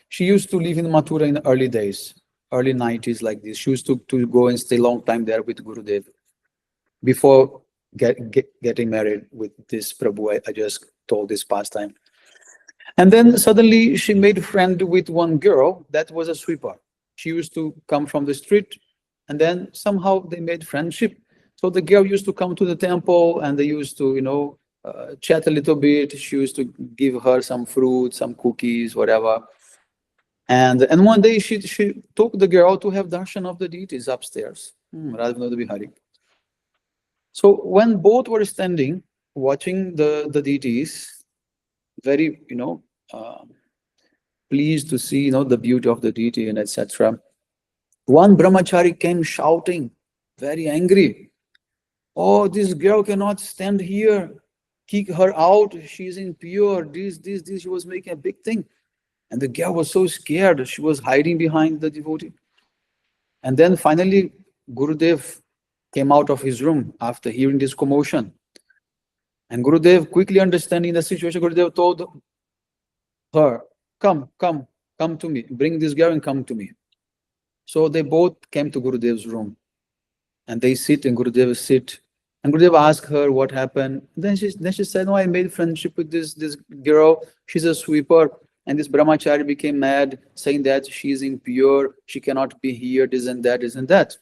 she used to live in Mathura in the early days, early 90s like this. She used to go and stay a long time there with Gurudev before getting married with this Prabhu I just told this pastime. And then suddenly she made friend with one girl that was a sweeper. She used to come from the street, and then somehow they made friendship. So the girl used to come to the temple, and they used to, chat a little bit. She used to give her some fruit, some cookies, whatever. And one day she took the girl to have darshan of the deities upstairs. Radha Vinod Bihari. So when both were standing watching the deities, very pleased to see the beauty of the deity and etc. One brahmachari came shouting, very angry. Oh, this girl cannot stand here. Kick her out. She's impure. This. She was making a big thing. And the girl was so scared. She was hiding behind the devotee. And then finally, Gurudev came out of his room after hearing this commotion. And Gurudev, quickly understanding the situation, Gurudev told her, come to me. Bring this girl and come to me. So they both came to Gurudev's room. And they sit, and Gurudev sit. And Gurudev asked her what happened. Then she said, no, I made friendship with this girl. She's a sweeper. And this brahmachari became mad, saying that she is impure, she cannot be here, this and that.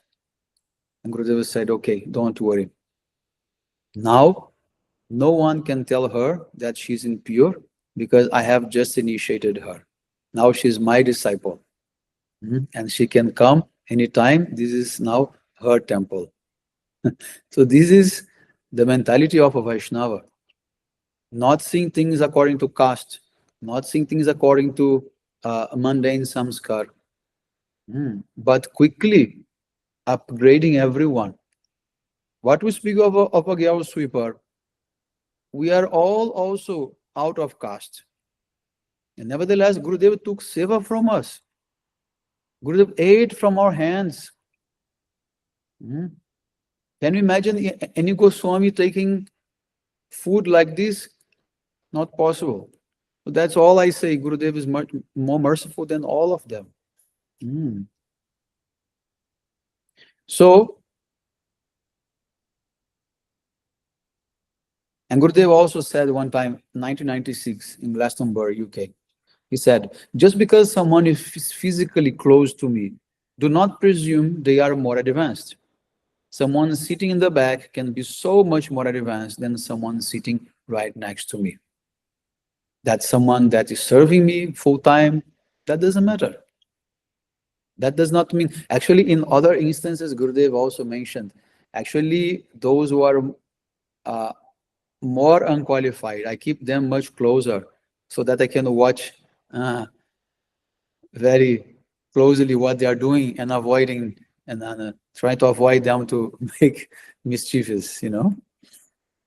And Gurudeva said, okay, don't worry. Now, no one can tell her that she's impure because I have just initiated her. Now she's my disciple. And she can come anytime. This is now her temple. So this is the mentality of a Vaishnava. Not seeing things according to caste, not seeing things according to mundane samskar, but quickly upgrading everyone. What we speak of a girl sweeper, we are all also out of caste. And nevertheless, Gurudev took seva from us. Gurudev ate from our hands. Can you imagine any Goswami taking food like this? Not possible. So that's all I say. Gurudev is much more merciful than all of them. So, and Gurudev also said one time, 1996, in Glastonbury, UK, he said, just because someone is physically close to me, do not presume they are more advanced. Someone sitting in the back can be so much more advanced than someone sitting right next to me. That someone that is serving me full-time, that doesn't matter. That does not mean, actually in other instances, Gurudev also mentioned, actually those who are more unqualified, I keep them much closer so that I can watch very closely what they are doing and avoiding and trying to avoid them to make mischievous,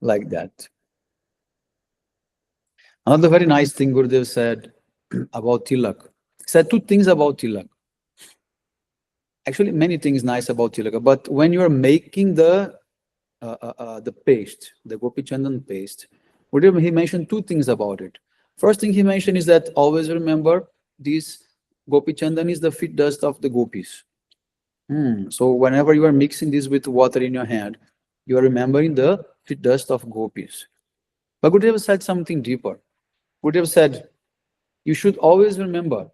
like that. Another very nice thing Gurudev said, about tilak. He said two things about tilak. Actually, many things nice about tilak, but when you are making the paste, the Gopi Chandan paste, he mentioned two things about it. First thing he mentioned is that always remember this Gopi Chandan is the feet dust of the gopis. So whenever you are mixing this with water in your hand, you are remembering the feet dust of gopis. But Gurudeva said something deeper. Gurudeva said, you should always remember,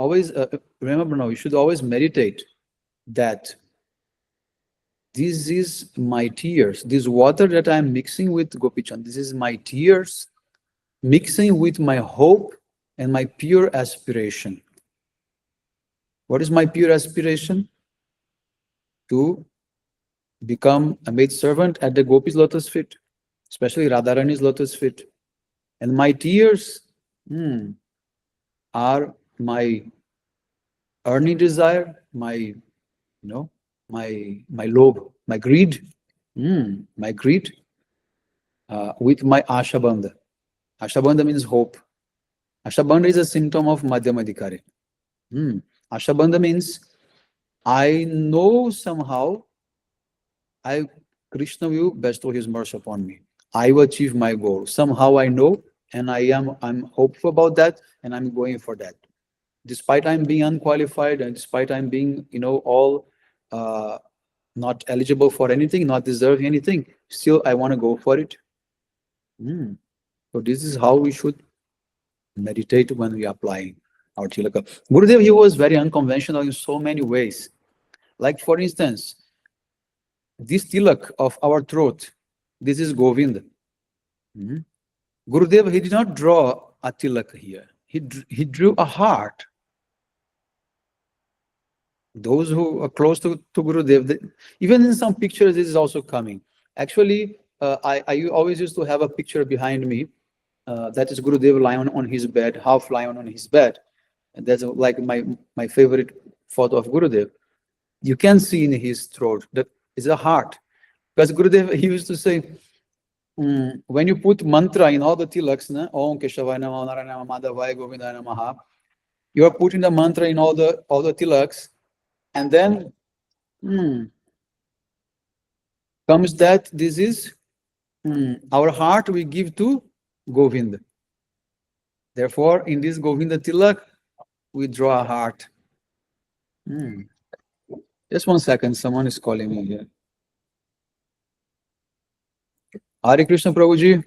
you should always meditate that this is my tears. This water that I'm mixing with Gopichan, this is my tears mixing with my hope and my pure aspiration. What is my pure aspiration? To become a maid servant at the Gopi's lotus feet, especially Radharani's lotus feet. And my tears are my earning desire, my lobe, my greed, my greed, with my ashabandha. Ashabandha means hope. Ashabandha is a symptom of madhyamadhikari. Ashabandha means I know somehow Krishna will bestow his mercy upon me. I will achieve my goal. Somehow I know, and I'm hopeful about that, and I'm going for that. Despite I'm being unqualified, and despite I'm being, all not eligible for anything, not deserving anything, still I want to go for it. So this is how we should meditate when we apply our tilaka. Gurudev, he was very unconventional in so many ways. Like for instance, this tilak of our throat, this is Govinda. Gurudev, he did not draw a tilak here. He drew a heart. Those who are close to Gurudev, even in some pictures, this is also coming. Actually, I always used to have a picture behind me. That is Gurudev lying on his bed, half lying on his bed. And that's like my favorite photo of Gurudev. You can see in his throat that is a heart. Because Gurudev, he used to say, when you put mantra in all the tilaks, Om Keshavaya Namah, Narayana Madhavaya Govindaya Namaha, you are putting the mantra in all the tilaks, and then comes that this is our heart we give to Govinda. Therefore, in this Govinda tilak, we draw a heart. Just 1 second, someone is calling me here. Hare Krishna Prabhuji,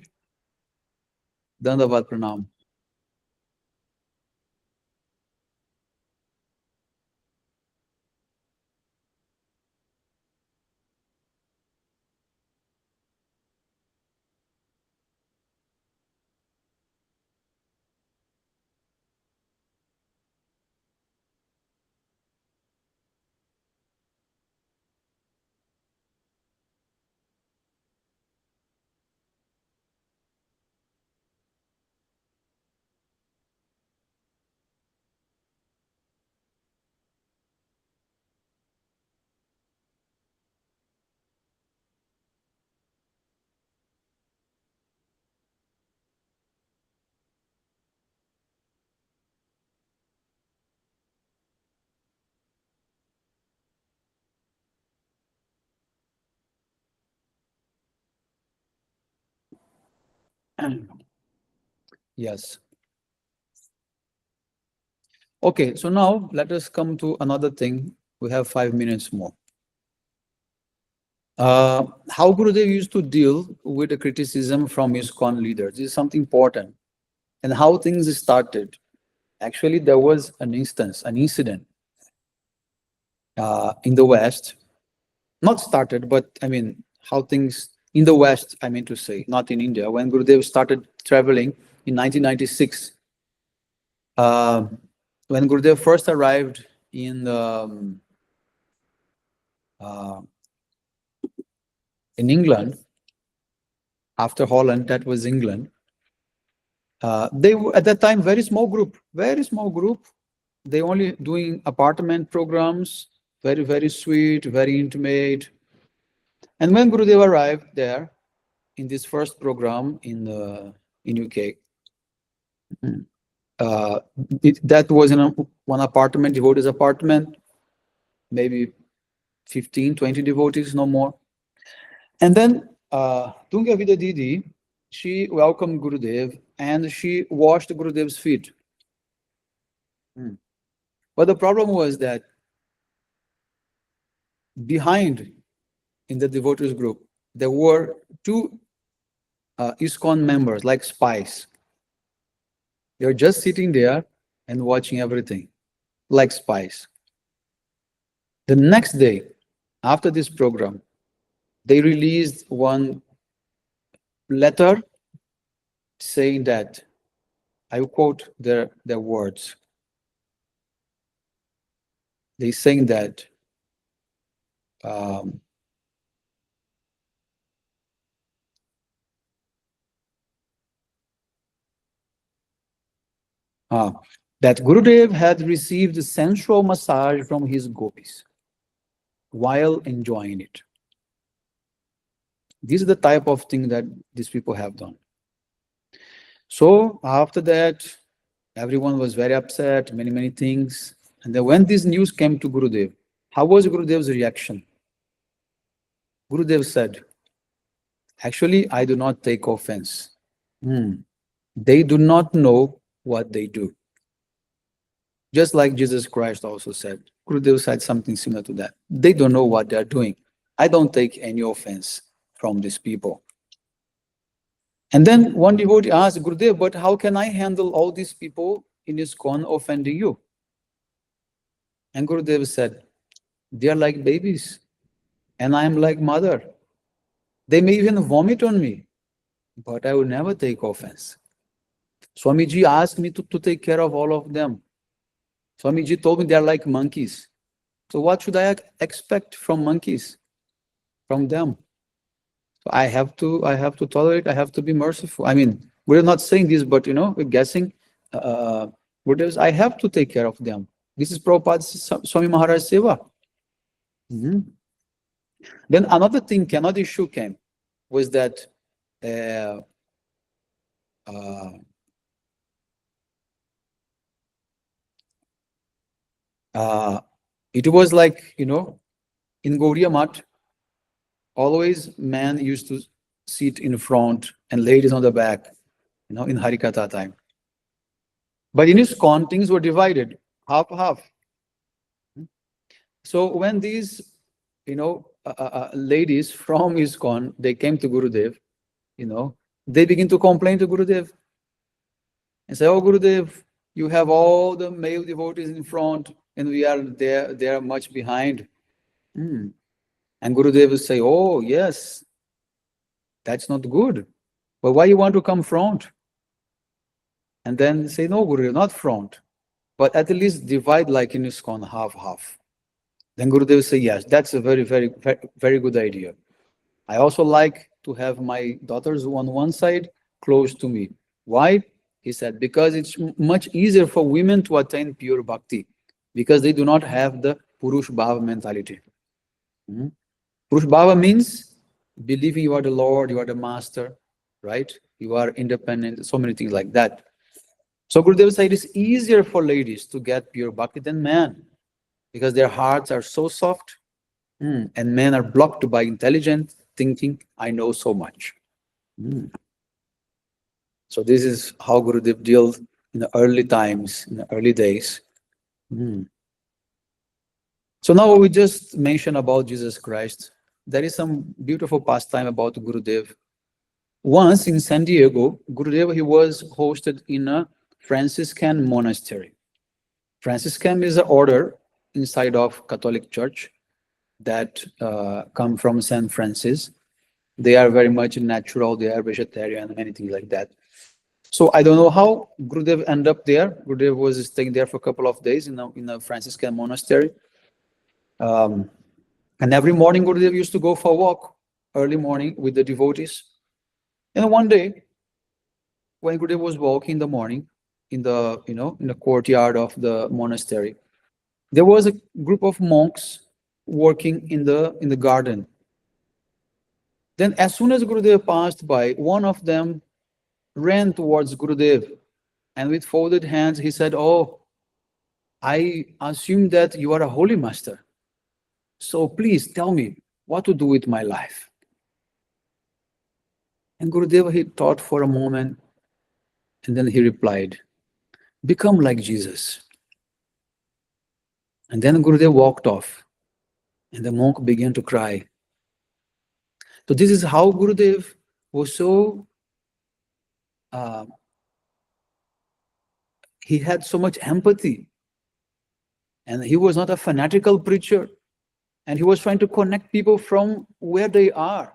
Dandavad Pranam. Yes. Okay, so now let us come to another thing. We have 5 minutes more. How Gurudev used to deal with the criticism from his ISKCON leaders. This is something important. And how things started. Actually, there was an incident in the West. Not started, but I mean, how things in the West, I mean to say, not in India. When Gurudev started traveling in 1996, when Gurudev first arrived in England, after Holland, that was England. They were at that time very small group. They only doing apartment programs, very, very sweet, very intimate. And when Gurudev arrived there in this first program in UK, That was in one apartment, devotee's apartment, maybe 15, 20 devotees, no more. And then Tunga Vida Didi, she welcomed Gurudev and she washed Gurudev's feet. But the problem was that behind, in the devotees group, there were two ISKCON members, like spies. They were just sitting there and watching everything, like spies. The next day, after this program, they released one letter saying that, I will quote their words. They saying that that Gurudev had received sensual massage from his gopis while enjoying it. This is the type of thing that these people have done. So after that, everyone was very upset, many things. And then when this news came to Gurudev, how was Gurudev's reaction? Gurudev said, actually, I do not take offense. They do not know what they do. Just like Jesus Christ also said. Gurudev said something similar to that. They don't know what they're doing. I don't take any offense from these people. And then one devotee asked Gurudev, but how can I handle all these people in ISKCON offending you? And Gurudev said, they are like babies, and I am like mother. They may even vomit on me, but I will never take offense. Swamiji asked me to take care of all of them. Swamiji told me they are like monkeys. So what should I expect from monkeys, from them? So I have to tolerate, I have to be merciful. I mean, we're not saying this, but we're guessing. I have to take care of them. This is Prabhupada's Swami Maharaj Seva. Then another thing, another issue came, was that it was like, in Gaudiya Math, always men used to sit in front and ladies on the back, in Harikatha time. But in ISKCON, things were divided, half. So when these, ladies from ISKCON, they came to Gurudev, they begin to complain to Gurudev and say, oh, Gurudev, you have all the male devotees in front and we are there much behind. And Gurudev will say, oh, yes, that's not good. But why you want to come front? And then say, no, Gurudev, not front, but at least divide like in ISKCON, half. Then Gurudev will say, yes, that's a very, very, very, very good idea. I also like to have my daughters on one side close to me. Why? He said, because it's much easier for women to attain pure bhakti, because they do not have the Purush Bhava mentality. Purush Bhava means believing you are the Lord, you are the master, right? You are independent, so many things like that. So Gurudev said it's easier for ladies to get pure bhakti than men, because their hearts are so soft, and men are blocked by intelligent thinking, I know so much. So this is how Gurudev dealt in the early times, in the early days. So now we just mentioned about Jesus Christ. There is some beautiful pastime about Gurudev. Once in San Diego, Gurudev, he was hosted in a Franciscan monastery. Franciscan is an order inside of Catholic Church that come from St. Francis. They are very much natural, they are vegetarian, many things like that. So I don't know how Gurudev ended up there. Gurudev was staying there for a couple of days in a Franciscan monastery. And every morning Gurudev used to go for a walk, early morning with the devotees. And one day, when Gurudev was walking in the morning, in the courtyard of the monastery, there was a group of monks working in the garden. Then as soon as Gurudev passed by, one of them ran towards Gurudev And with folded hands, he said, "Oh, I assume that you are a holy master. So please tell me what to do with my life." And Gurudeva, he thought for a moment, and then he replied, "Become like Jesus." And then Gurudev walked off, and the monk began to cry. So this is how Gurudev was so, he had so much empathy. And he was not a fanatical preacher. And he was trying to connect people from where they are.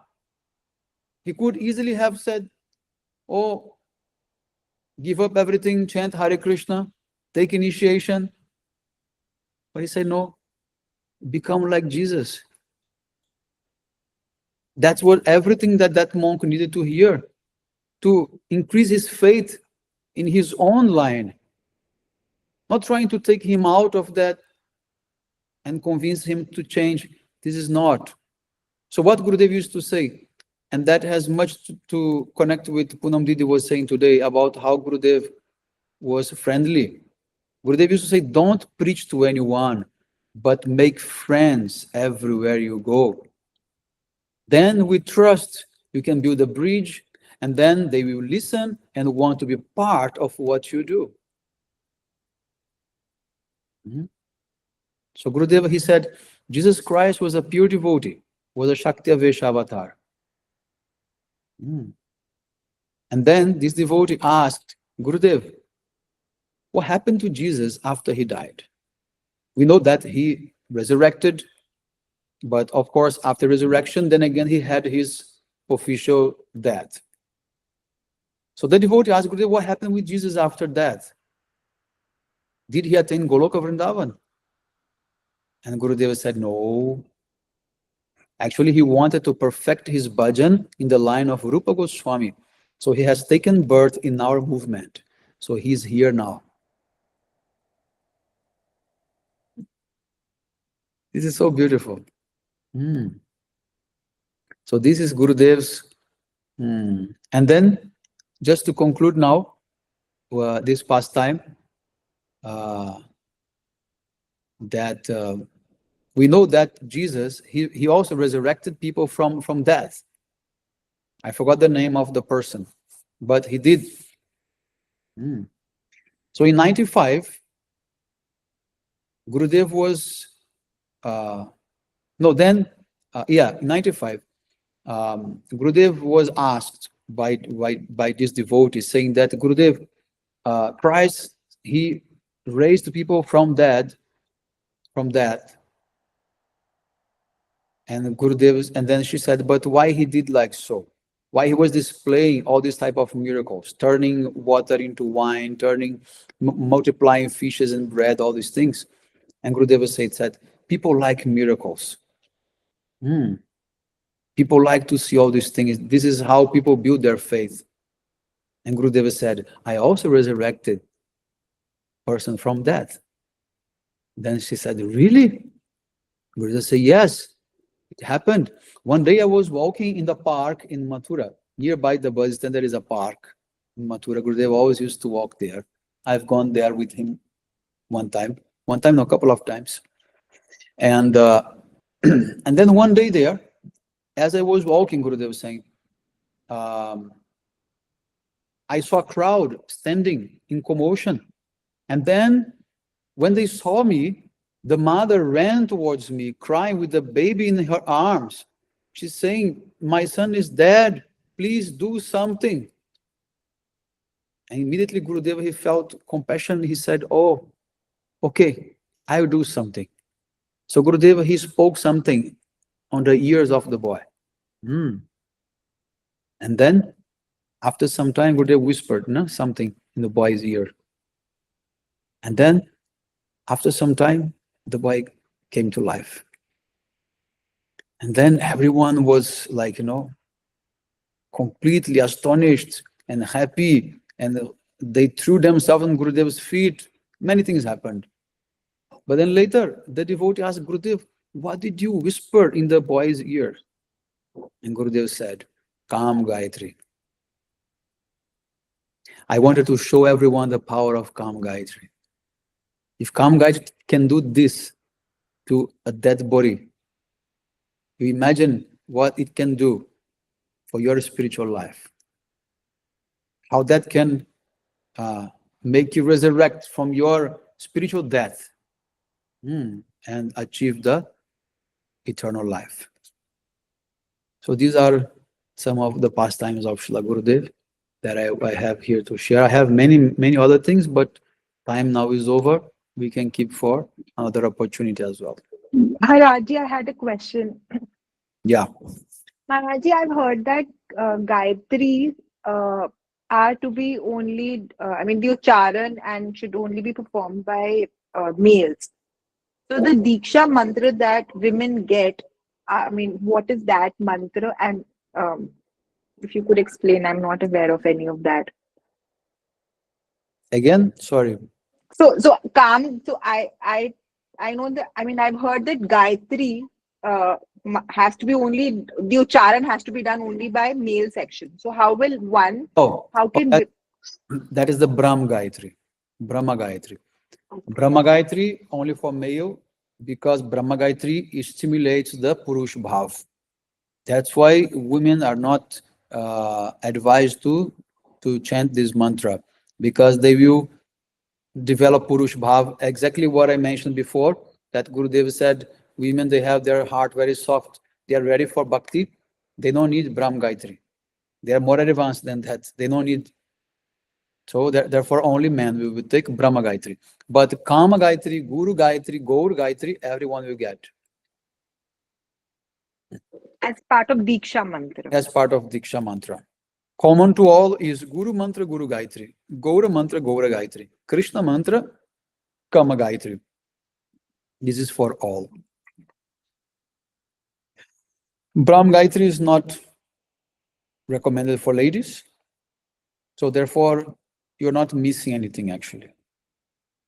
He could easily have said, "Oh, give up everything, chant Hare Krishna, take initiation." But he said, "No, become like Jesus." That's what everything that monk needed to hear to increase his faith in his own line. Not trying to take him out of that and convince him to change. This is not. So what Gurudev used to say, and that has much to connect with Poonam Didi was saying today about how Gurudev was friendly. Gurudev used to say, "Don't preach to anyone, but make friends everywhere you go. Then with trust, you can build a bridge, and then they will listen and want to be part of what you do." So Gurudeva, he said, Jesus Christ was a pure devotee, was a Shakti Avesh avatar. And then this devotee asked, "Gurudev, what happened to Jesus after he died?" We know that he resurrected, but of course, after resurrection, then again, he had his official death. So the devotee asked Gurudev, what happened with Jesus after that? Did he attain Goloka Vrindavan? And Gurudeva said, no. Actually, he wanted to perfect his bhajan in the line of Rupa Goswami. So he has taken birth in our movement. So he's here now. This is so beautiful. So this is Gurudev's. And then, just to conclude now, this pastime, that we know that Jesus, he also resurrected people from death. I forgot the name of the person, but he did. So in 95, Gurudev was, in 95, Gurudev was asked by this devotee, saying that Gurudev, Christ, he raised people from death. And Gurudev, and then she said, but why he did like so? Why he was displaying all these type of miracles, turning water into wine, multiplying fishes and bread, all these things. And Gurudeva said, people like miracles. People like to see all these things. This is how people build their faith. And Gurudeva said, I also resurrected person from death. Then she said, really? Gurudeva said, yes, it happened. One day I was walking in the park in Mathura. Nearby the bus stand, there is a park in Mathura. Gurudeva always used to walk there. I've gone there with him a couple of times. And and then one day there, as I was walking, Gurudeva was saying, I saw a crowd standing in commotion. And then when they saw me, the mother ran towards me, crying with the baby in her arms. She's saying, my son is dead. Please do something. And immediately Gurudeva, he felt compassion. He said, oh, okay, I will do something. So Gurudeva, he spoke something on the ears of the boy. And then, after some time, Gurudeva whispered something in the boy's ear. And then, after some time, the boy came to life. And then everyone was like, completely astonished and happy. And they threw themselves on Gurudeva's feet. Many things happened. But then later, the devotee asked Gurudev, what did you whisper in the boy's ear? And Gurudev said, Kam Gayatri. I wanted to show everyone the power of Kam Gayatri. If Kam Gayatri can do this to a dead body, you imagine what it can do for your spiritual life. How that can make you resurrect from your spiritual death and achieve the eternal life. So these are some of the pastimes of Srila Gurudev that I have here to share. I have many other things, but time now is over. We can keep for another opportunity as well.
Maharaji, I had a question.
Yeah.
Maharaji, I've heard that Gayatri are to be only, the Ucharan and should only be performed by males. So the Diksha mantra that women get, what is that mantra? And if you could explain, I'm not aware of any of that.
Again, sorry.
So I know that, I've heard that Gayatri has to be only, the Ucharan has to be done only by male section. So how will one, how can
that is the Brahma Gayatri. Brahma Gayatri. Brahma Gayatri only for male, because Brahma Gayatri stimulates the Purush Bhav. That's why women are not advised to chant this mantra, because they will develop Purush Bhav. Exactly what I mentioned before, that Gurudeva said, women, they have their heart very soft. They are ready for bhakti. They don't need Brahma Gayatri. They are more advanced than that. They don't need. So therefore, only men will take Brahma Gayatri. But Kama Gayatri, Guru Gayatri, Gaur Gayatri, everyone will get.
as part of Diksha mantra?
As part of Diksha mantra. Common to all is Guru mantra, Guru Gayatri. Gaura mantra, Gaura Gayatri. Krishna mantra, Kama Gayatri. This is for all. Brahma Gayatri is not recommended for ladies. So therefore, you're not missing anything actually.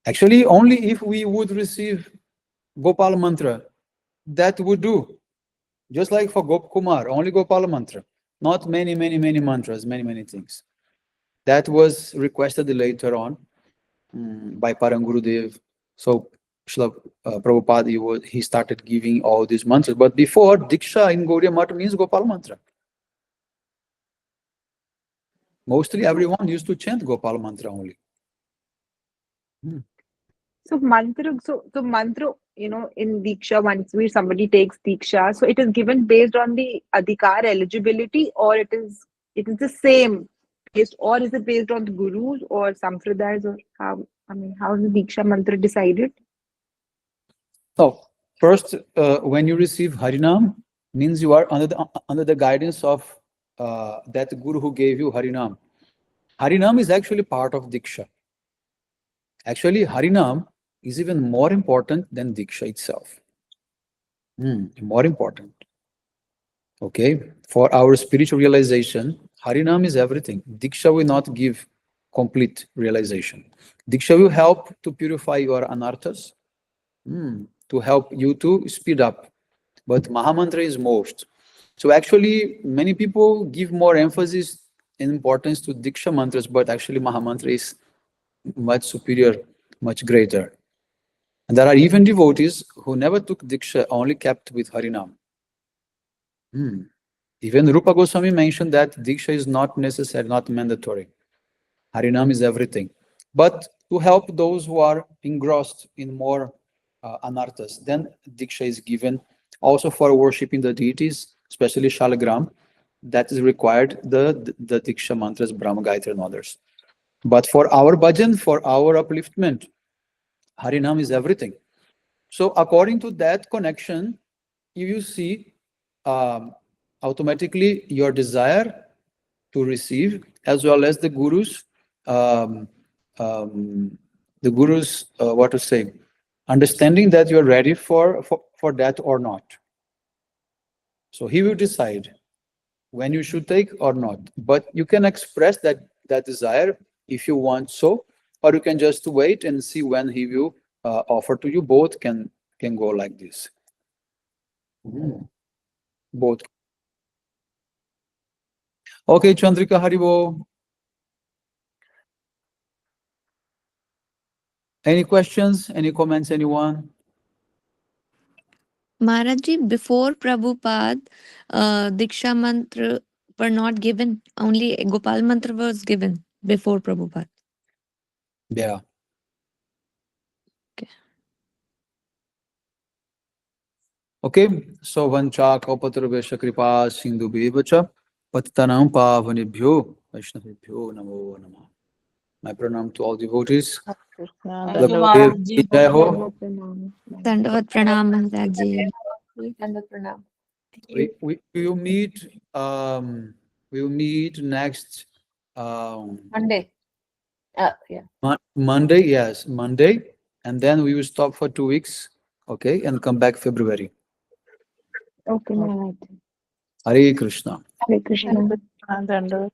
Actually, only if we would receive Gopal mantra, that would do. Just like for Gop Kumar, only Gopal mantra. Not many mantras, many things. That was requested later on by Parang Gurudev. So Srila Prabhupada, he started giving all these mantras. But before, Diksha in Gaudiya Math means Gopal mantra. Mostly everyone used to chant Gopal mantra only.
So mantra, in Diksha, once somebody takes Diksha, so it is given based on the Adhikar eligibility, or it is the same based, or is it based on the gurus or sampradayas, or how is the Diksha mantra decided?
So first, when you receive Harinam, means you are under the guidance of that Guru who gave you Harinam. Harinam is actually part of Diksha. Actually, Harinam is even more important than Diksha itself. More important. Okay, for our spiritual realization, Harinam is everything. Diksha will not give complete realization. Diksha will help to purify your anarthas, to help you to speed up. But Mahamantra is most. So actually, many people give more emphasis and importance to Diksha mantras, but actually Mahamantra is much superior, much greater. And there are even devotees who never took Diksha, only kept with Harinam. Even Rupa Goswami mentioned that Diksha is not necessary, not mandatory. Harinam is everything. But to help those who are engrossed in more anarthas, then Diksha is given. Also for worshipping the deities, especially Shalagram, that is required, the Diksha mantras, Brahma Gayatri and others. But for our bhajan, for our upliftment, Harinam is everything. So according to that connection, you see automatically your desire to receive, as well as the Guru's, what to say, understanding that you're ready for that or not. So he will decide when you should take or not. But you can express that desire if you want so, or you can just wait and see when he will offer to you. Both can go like this. Both. Okay, Chandrika Haribo. Any questions? Any comments? Anyone?
Maharaji, before Prabhupada, Diksha mantra were not given. Only Gopal mantra was given before Prabhupada.
Yeah.
Okay.
Okay. So vancha kalpatarubhesha kripa sindhu bevacha patitanam pavanebhyo vaishnavebhyo namo namah. My pranam to all devotees.
Krishna,
Thank you,
Dandavat.
Dev
Maharaj
ki
ji.
jai ho.
Dandavat pranam, Maharaji.
Dandavat pranam.
We will meet. We will meet next
Monday. Yeah.
Monday. Yes, Monday, and then we will stop for 2 weeks. Okay, and come back February.
Okay, Maharaj.
Hare Krishna.
Hare Krishna.
Dandavat.